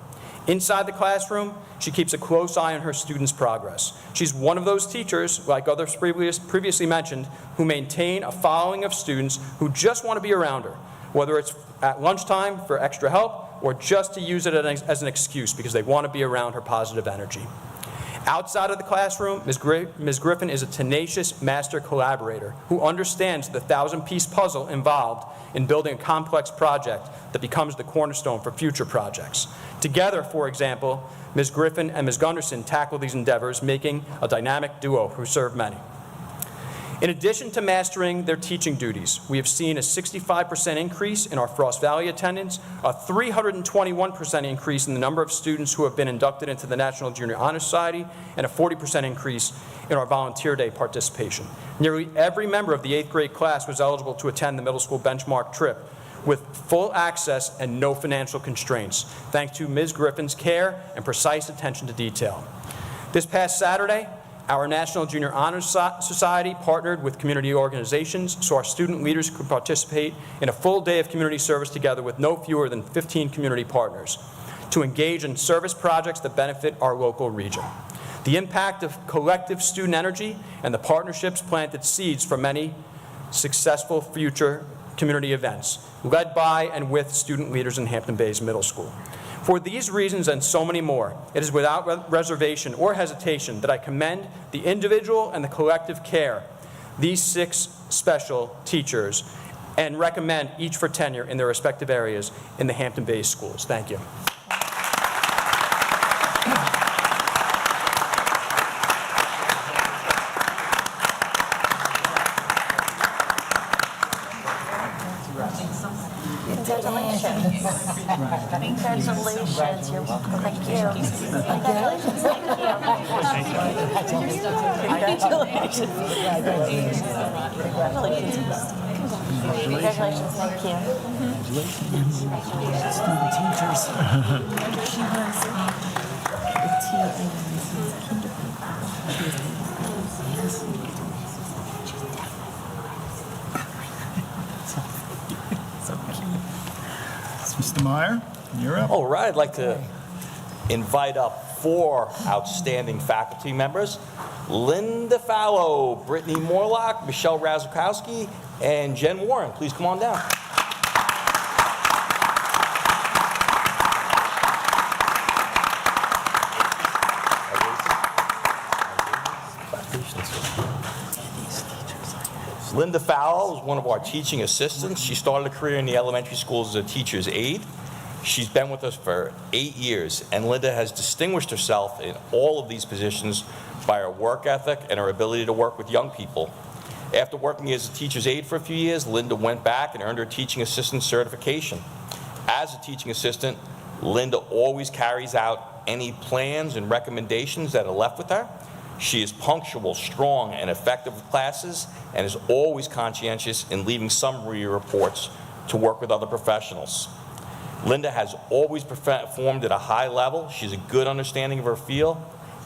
Inside the classroom, she keeps a close eye on her students' progress. She's one of those teachers, like others previously mentioned, who maintain a following of students who just want to be around her, whether it's at lunchtime for extra help or just to use it as an excuse because they want to be around her positive energy. Outside of the classroom, Ms. Griffin is a tenacious master collaborator who understands the 1,000-piece puzzle involved in building a complex project that becomes the cornerstone for future projects. Together, for example, Ms. Griffin and Ms. Gunderson tackle these endeavors, making a dynamic duo who serve many. In addition to mastering their teaching duties, we have seen a 65% increase in our Frost Valley attendance, a 321% increase in the number of students who have been inducted into the National Junior Honor Society, and a 40% increase in our Volunteer Day participation. Nearly every member of the 8th grade class was eligible to attend the middle school benchmark trip with full access and no financial constraints, thanks to Ms. Griffin's care and precise attention to detail. This past Saturday, our National Junior Honor Society partnered with community organizations so our student leaders could participate in a full day of community service together with no fewer than 15 community partners to engage in service projects that benefit our local region. The impact of collective student energy and the partnerships planted seeds for many successful future community events, led by and with student leaders in Hampton Bays Middle School. For these reasons and so many more, it is without reservation or hesitation that I commend the individual and the collective care these 6 special teachers and recommend each for tenure in their respective areas in the Hampton Bays schools. Thank you. Congratulations, you're welcome. Thank you. Congratulations, thank you. Congratulations. Congratulations, thank you. Student teachers. She was the TA. Mr. Meyer, you're up. All right, I'd like to invite up 4 outstanding faculty members: Linda Fallow, Brittany Morlock, Michelle Razakowski, and Jen Warren. Please come on down. Linda Fallow is one of our teaching assistants. She started a career in the elementary schools as a teacher's aide. She's been with us for 8 years, and Linda has distinguished herself in all of these positions by her work ethic and her ability to work with young people. After working as a teacher's aide for a few years, Linda went back and earned her teaching assistant certification. As a teaching assistant, Linda always carries out any plans and recommendations that are left with her. She is punctual, strong, and effective with classes, and is always conscientious in leaving summary reports to work with other professionals. Linda has always performed at a high level. She has a good understanding of her field,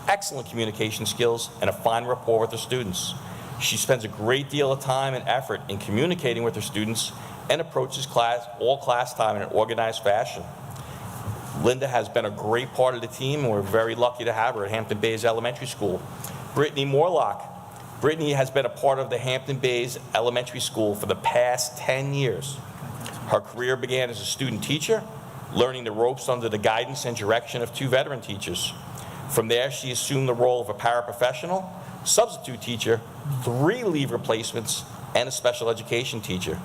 excellent communication skills, and a fine rapport with her students. She spends a great deal of time and effort in communicating with her students and approaches all class time in an organized fashion. Linda has been a great part of the team, and we're very lucky to have her at Hampton Bays Elementary School. Brittany Morlock. Brittany has been a part of the Hampton Bays Elementary School for the past 10 years. Her career began as a student teacher, learning the ropes under the guidance and direction of 2 veteran teachers. From there, she assumed the role of a paraprofessional, substitute teacher, 3 leave replacements, and a special education teacher.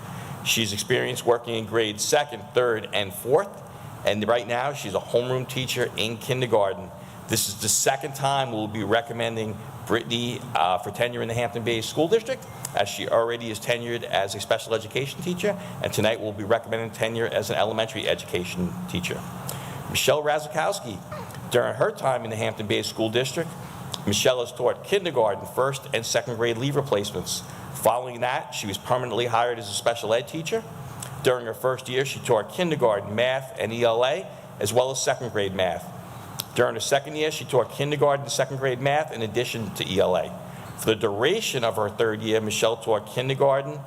She's experienced working in grades 2nd, 3rd, and 4th, and right now she's a homeroom teacher in kindergarten. This is the 2nd time we'll be recommending Brittany for tenure in the Hampton Bays School District, as she already is tenured as a special education teacher, and tonight we'll be recommending tenure as an elementary education teacher. Michelle Razakowski. During her time in the Hampton Bays School District, Michelle has taught kindergarten, 1st and 2nd grade leave replacements. Following that, she was permanently hired as a special ed teacher. During her first year, she taught kindergarten, math, and ELA, as well as 2nd grade math. During her 2nd year, she taught kindergarten and 2nd grade math in addition to ELA. For the duration of her 3rd year, Michelle taught kindergarten,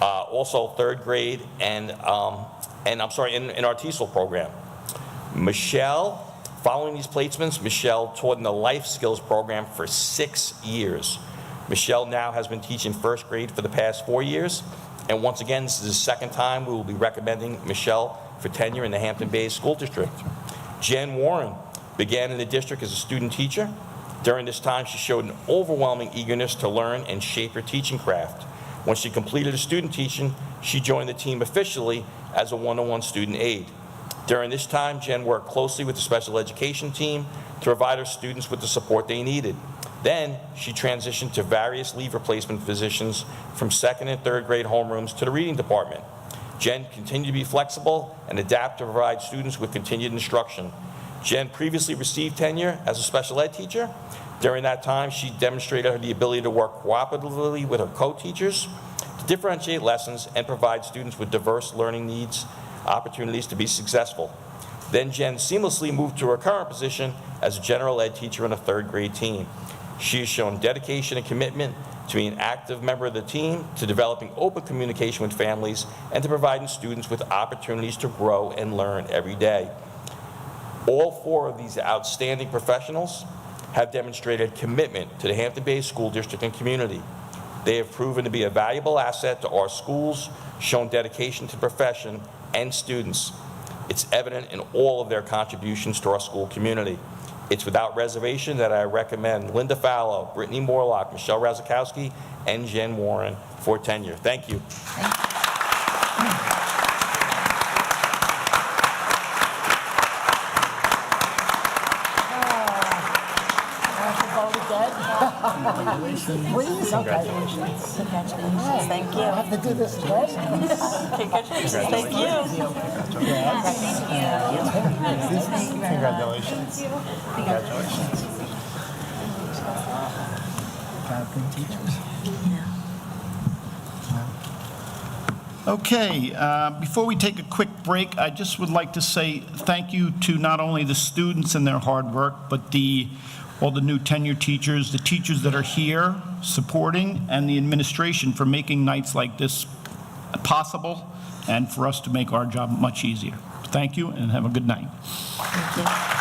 also 3rd grade, and in our TESOL program. Following these placements, Michelle taught in the life skills program for 6 years. Michelle now has been teaching 1st grade for the past 4 years. And once again, this is the 2nd time we will be recommending Michelle for tenure in the Hampton Bays School District. Jen Warren began in the district as a student teacher. During this time, she showed an overwhelming eagerness to learn and shape her teaching craft. When she completed her student teaching, she joined the team officially as a one-on-one student aide. During this time, Jen worked closely with the special education team to provide her students with the support they needed. Then, she transitioned to various leave replacement positions from 2nd and 3rd grade homerooms to the reading department. Jen continued to be flexible and adapt to provide students with continued instruction. Jen previously received tenure as a special ed teacher. During that time, she demonstrated the ability to work cooperatively with her co-teachers to differentiate lessons and provide students with diverse learning needs, opportunities to be successful. Then Jen seamlessly moved to her current position as a general ed teacher on a 3rd grade team. She has shown dedication and commitment to being an active member of the team, to developing open communication with families, and to providing students with opportunities to grow and learn every day. All 4 of these outstanding professionals have demonstrated commitment to the Hampton Bays School District and community. They have proven to be a valuable asset to our schools, shown dedication to the profession and students. It's evident in all of their contributions to our school community. It's without reservation that I recommend Linda Fallow, Brittany Morlock, Michelle Razakowski, and Jen Warren for tenure. Thank you. Please, congratulations. Congratulations, thank you. I have to do this again. Congratulations, thank you. Congratulations. Congratulations. Good teachers. Okay, before we take a quick break, I just would like to say thank you to not only the students and their hard work, but all the new tenure teachers, the teachers that are here supporting, and the administration for making nights like this possible. and for us to make our job much easier. Thank you, and have a good night. Thank you.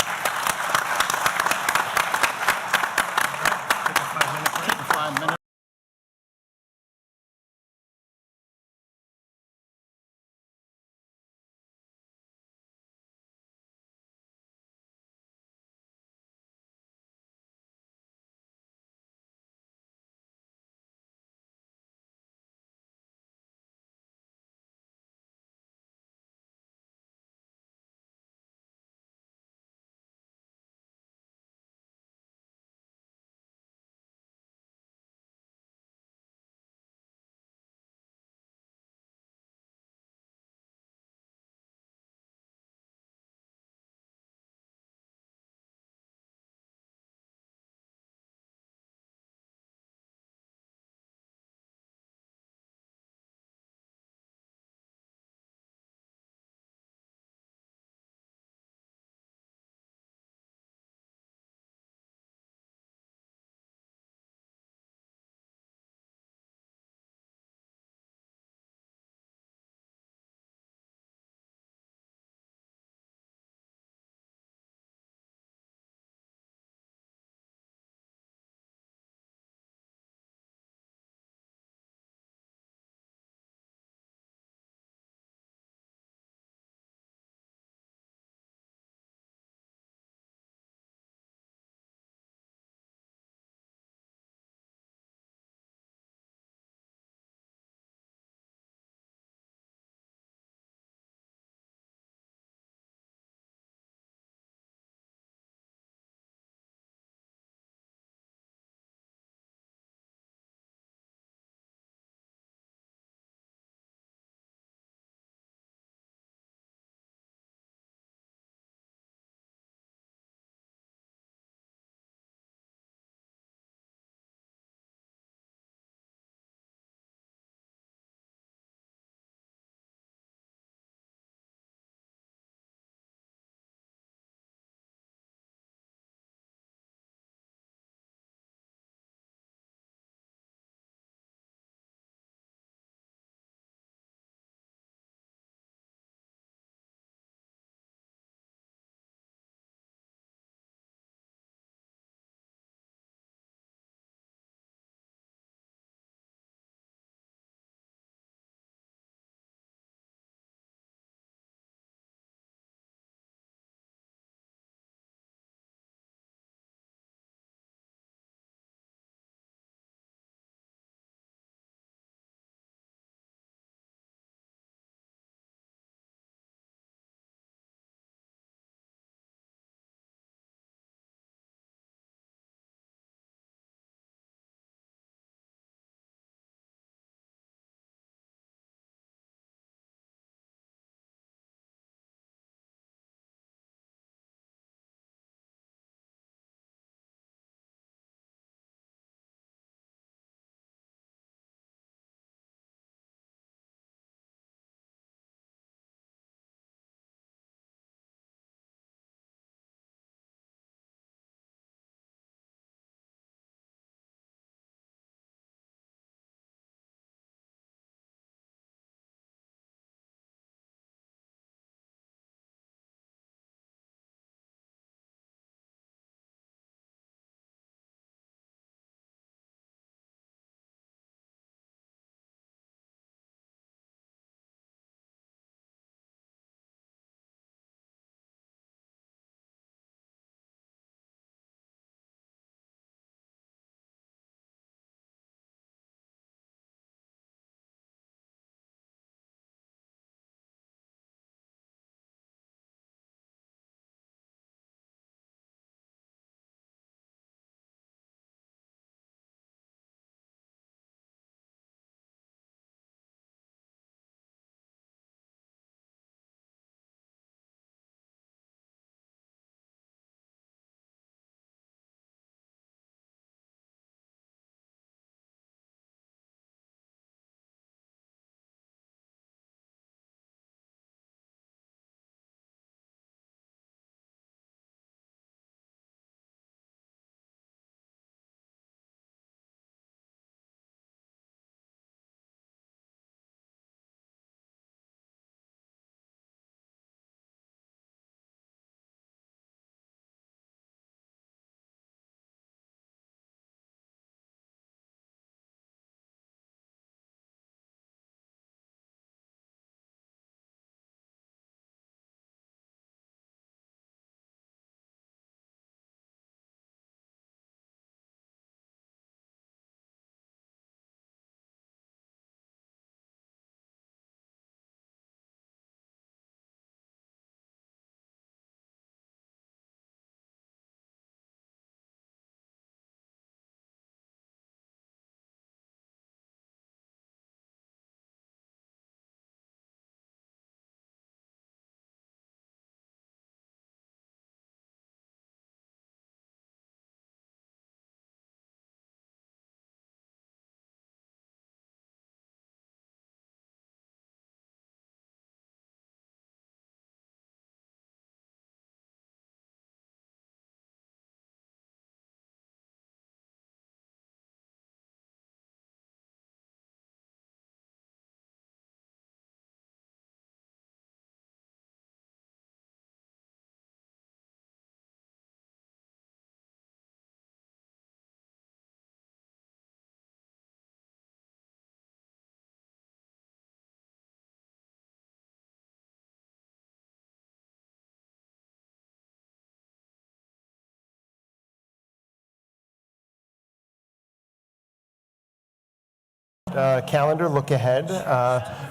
calendar, look ahead.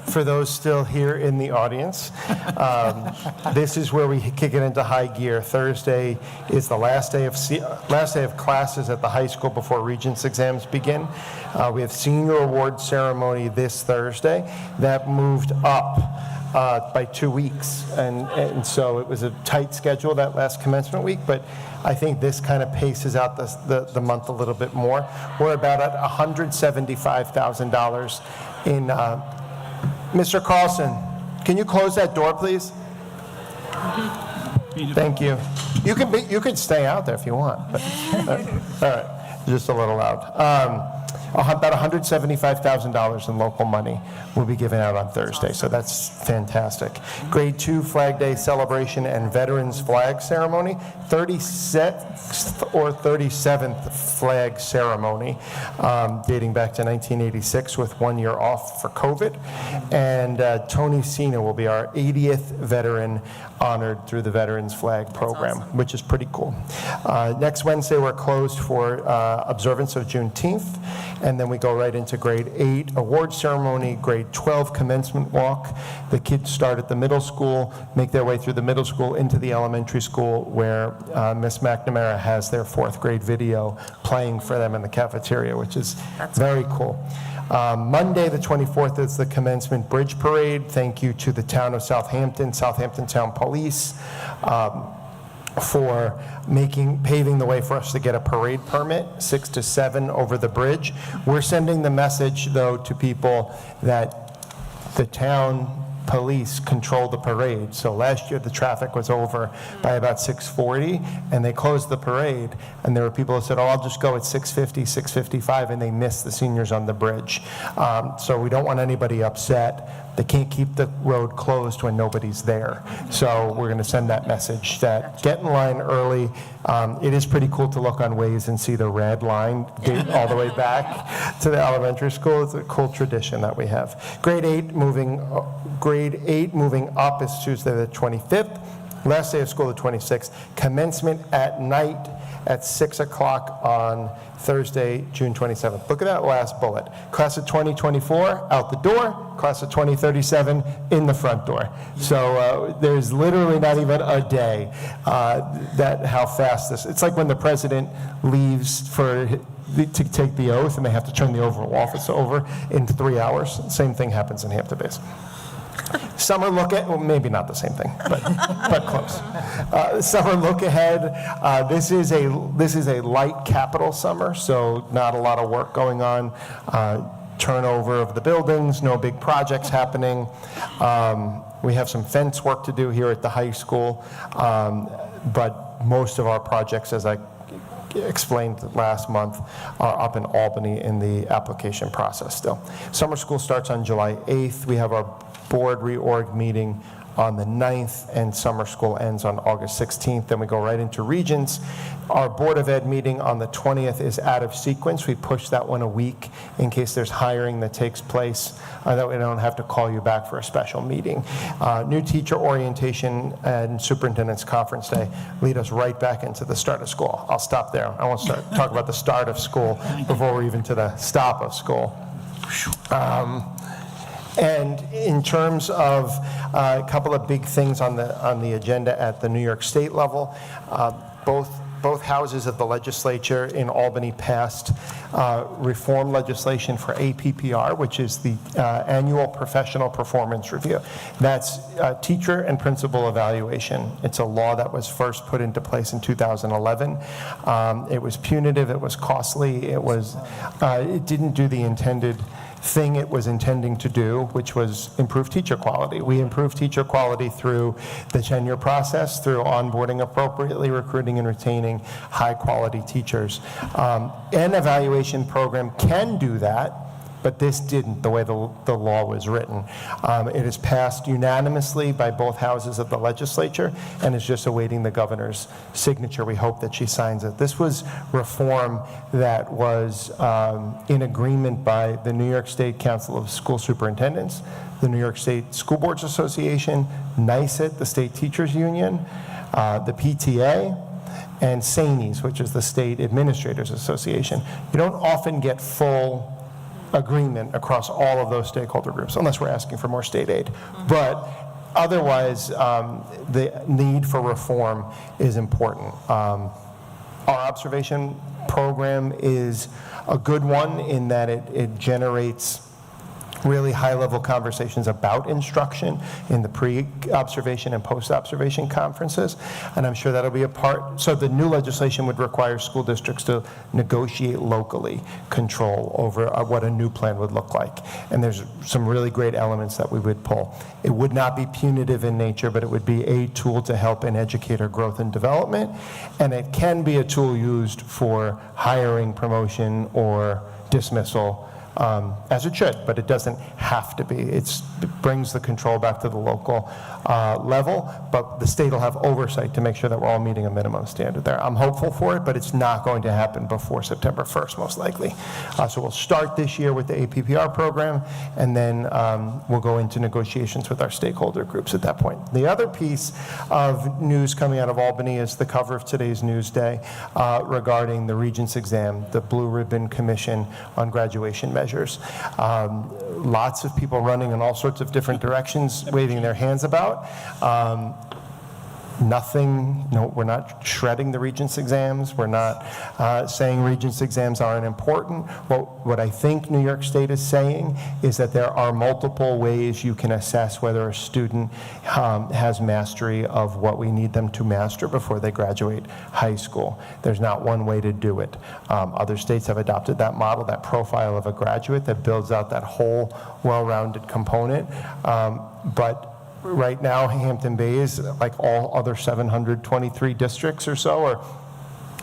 For those still here in the audience, this is where we kick it into high gear. Thursday is the last day of classes at the high school before Regents exams begin. We have senior award ceremony this Thursday. That moved up by 2 weeks, and so it was a tight schedule that last commencement week, but I think this kind of paces out the month a little bit more. We're about at $175,000 in, Mr. Carlson, can you close that door, please? Thank you. You can stay out there if you want, but, all right, just a little loud. About $175,000 in local money will be given out on Thursday, so that's fantastic. Grade 2 Flag Day celebration and Veterans Flag Ceremony, 36th or 37th flag ceremony, dating back to 1986 with 1 year off for COVID. And Tony Cena will be our 80th veteran honored through the Veterans Flag Program, which is pretty cool. Next Wednesday, we're closed for observance of Juneteenth, and then we go right into grade 8 award ceremony, grade 12 commencement walk. The kids start at the middle school, make their way through the middle school into the elementary school, where Miss McNamara has their 4th grade video playing for them in the cafeteria, which is very cool. Monday, the 24th, is the commencement bridge parade. Thank you to the town of Southampton, Southampton Town Police, for paving the way for us to get a parade permit, 6 to 7 over the bridge. We're sending the message, though, to people that the town police control the parade. So last year the traffic was over by about 6:40, and they closed the parade, and there were people who said, oh, I'll just go at 6:50, 6:55, and they missed the seniors on the bridge. So we don't want anybody upset. They can't keep the road closed when nobody's there. So we're going to send that message that get in line early. It is pretty cool to look on Waze and see the red line all the way back to the elementary school. It's a cool tradition that we have. Grade 8 moving up is Tuesday the 25th. Last day of school the 26th. Commencement at night at 6 o'clock on Thursday, June 27th. Look at that last bullet. Class of 2024 out the door, class of 2037 in the front door. So there's literally not even a day how fast this. It's like when the president leaves to take the oath and they have to turn the Oval Office over in 3 hours. Same thing happens in Hampton Bays. Summer look at, well, maybe not the same thing, but close. Summer look ahead. This is a light capital summer, so not a lot of work going on. Turnover of the buildings, no big projects happening. We have some fence work to do here at the high school, but most of our projects, as I explained last month, are up in Albany in the application process still. Summer school starts on July 8th. We have our board reorg meeting on the 9th, and summer school ends on August 16th. Then we go right into Regents. Our Board of Ed meeting on the 20th is out of sequence. We push that one a week in case there's hiring that takes place, that we don't have to call you back for a special meeting. New teacher orientation and superintendent's conference day lead us right back into the start of school. I'll stop there. I won't talk about the start of school before we're even to the stop of school. And in terms of a couple of big things on the agenda at the New York State level, both houses of the legislature in Albany passed reform legislation for APPR, which is the annual professional performance review. That's teacher and principal evaluation. It's a law that was first put into place in 2011. It was punitive, it was costly, it didn't do the intended thing it was intending to do, which was improve teacher quality. We improve teacher quality through the tenure process, through onboarding appropriately, recruiting and retaining high-quality teachers. An evaluation program can do that, but this didn't, the way the law was written. It is passed unanimously by both houses of the legislature and is just awaiting the governor's signature. We hope that she signs it. This was reform that was in agreement by the New York State Council of School Superintendents, the New York State School Boards Association, NYSET, the State Teachers Union, the PTA, and SANES, which is the State Administrators Association. You don't often get full agreement across all of those stakeholder groups, unless we're asking for more state aid. But otherwise, the need for reform is important. Our observation program is a good one in that it generates really high-level conversations about instruction in the pre-observation and post-observation conferences, and I'm sure that'll be a part. So the new legislation would require school districts to negotiate locally control over what a new plan would look like, and there's some really great elements that we would pull. It would not be punitive in nature, but it would be a tool to help in educator growth and development, and it can be a tool used for hiring, promotion, or dismissal, as it should, but it doesn't have to be. It brings the control back to the local level, but the state will have oversight to make sure that we're all meeting a minimum standard there. I'm hopeful for it, but it's not going to happen before September 1st, most likely. So we'll start this year with the APPR program, and then we'll go into negotiations with our stakeholder groups at that point. The other piece of news coming out of Albany is the cover of today's Newsday regarding the Regents exam, the Blue Ribbon Commission on Graduation Measures. Lots of people running in all sorts of different directions, waving their hands about. Nothing, no, we're not shredding the Regents exams. We're not saying Regents exams aren't important. What I think New York State is saying is that there are multiple ways you can assess whether a student has mastery of what we need them to master before they graduate high school. There's not one way to do it. Other states have adopted that model, that profile of a graduate that builds out that whole well-rounded component. But right now, Hampton Bays, like all other 723 districts or so, are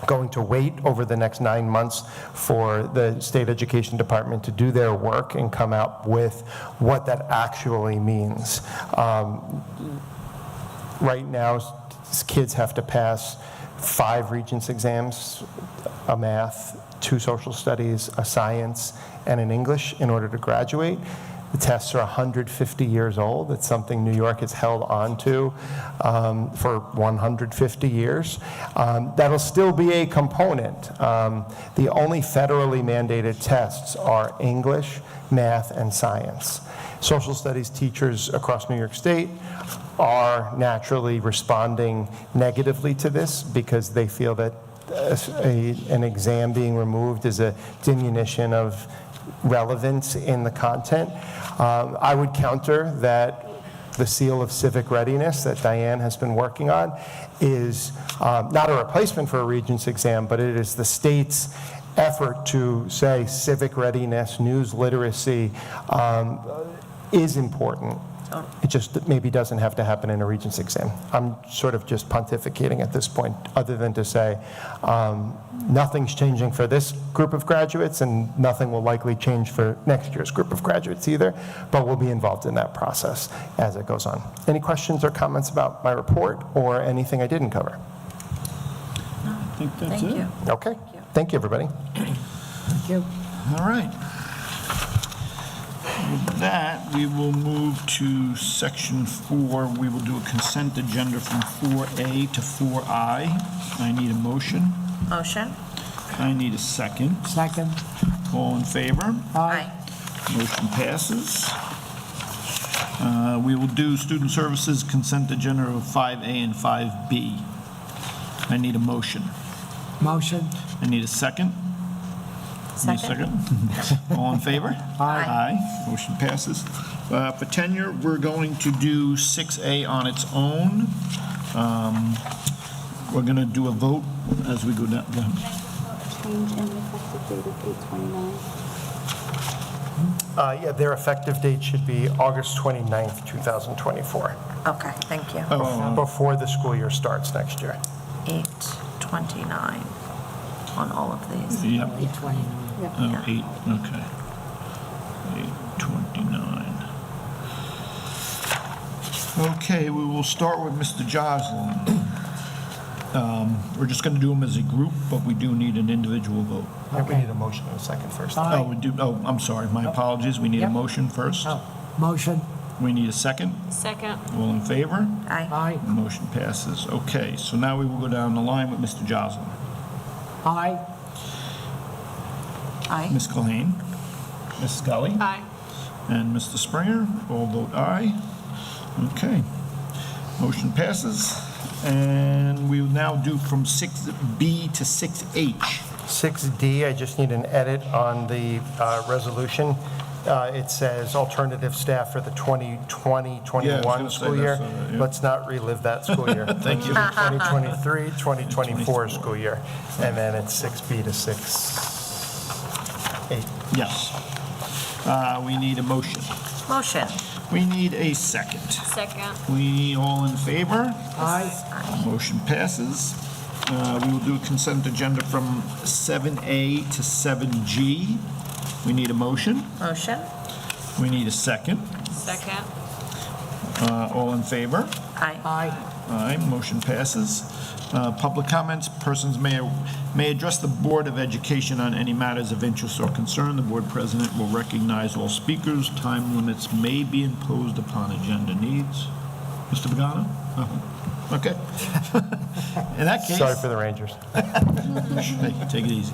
going to wait over the next 9 months for the state education department to do their work and come out with what that actually means. Right now, kids have to pass 5 Regents exams, a math, 2 social studies, a science, and an English in order to graduate. The tests are 150 years old. It's something New York has held on to for 150 years. That'll still be a component. The only federally mandated tests are English, math, and science. Social studies teachers across New York State are naturally responding negatively to this because they feel that an exam being removed is a diminution of relevance in the content. I would counter that the seal of civic readiness that Diane has been working on is not a replacement for a Regents exam, but it is the state's effort to say civic readiness, news literacy is important. It just maybe doesn't have to happen in a Regents exam. I'm sort of just pontificating at this point, other than to say nothing's changing for this group of graduates and nothing will likely change for next year's group of graduates either, but we'll be involved in that process as it goes on. Any questions or comments about my report or anything I didn't cover? I think that's Thank it. you. Okay. Thank you, everybody. Thank you. All right. With that, we will move to section 4. We will do a consent agenda from 4A to 4I. I need a motion. Motion? I need a second. Second. All in favor? Aye. Motion passes. We will do student services consent agenda of 5A and 5B. I need a motion. Motion. I need a second. Need a Second. All in favor? Aye. Aye. Motion passes. For tenure, we're going to do 6A on its own. We're going to do a vote as we go down. Change in the effective date of 8/29. Yeah, their effective date should be August 29th, 2024, Okay, thank you. before the school year starts next year. 8/29 on all of these. Yep. 8/29. Yeah. 8, okay. 8/29. Okay, we will start with Mr. Joslin. We're just going to do them as a group, but we do need an individual vote. Yeah, we need a motion in a second first. Aye. Oh, we do, oh, I'm sorry, my apologies. We need a Yep. motion first. Oh, motion. We need a second. Second. All in favor? Aye. Aye. Motion passes. Okay, so now we will go down the line with Mr. Joslin. Aye. Aye. Ms. Culhane? Ms. Scully? Aye. And Mr. Springer, all vote aye. Okay. Motion passes. And we will now do from 6B to 6H. 6D, I just need an edit on the resolution. It says alternative staff for the 2020-21 Yeah, I was gonna say school year. that's, yeah. Let's not relive that school year. Thank you. 2023-2024 school year. And then it's 6B to 6H. Yes. We need a motion. Motion. We need a second. Second. We all in favor? Aye. Motion passes. We will do a consent agenda from 7A to 7G. We need a motion. Motion. We need a second. Second. All in favor? Aye. Aye, motion passes. Public comments, persons may address the Board of Education on any matters of interest or concern. The board president will recognize all speakers. Time limits may be imposed upon agenda needs. Mr. Pagano? No. Okay. In that case. Sorry for the Rangers. Hey, take it easy.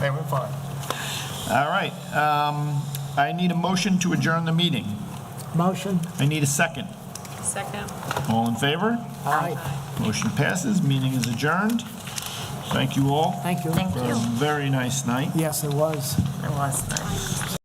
They were fine. All right. I need a motion to adjourn the meeting. Motion. I need a second. Second. All in favor? Aye. Motion passes. Meeting is adjourned. Thank you all Thank you. Thank for a you. very nice night. Yes, it was. It was nice.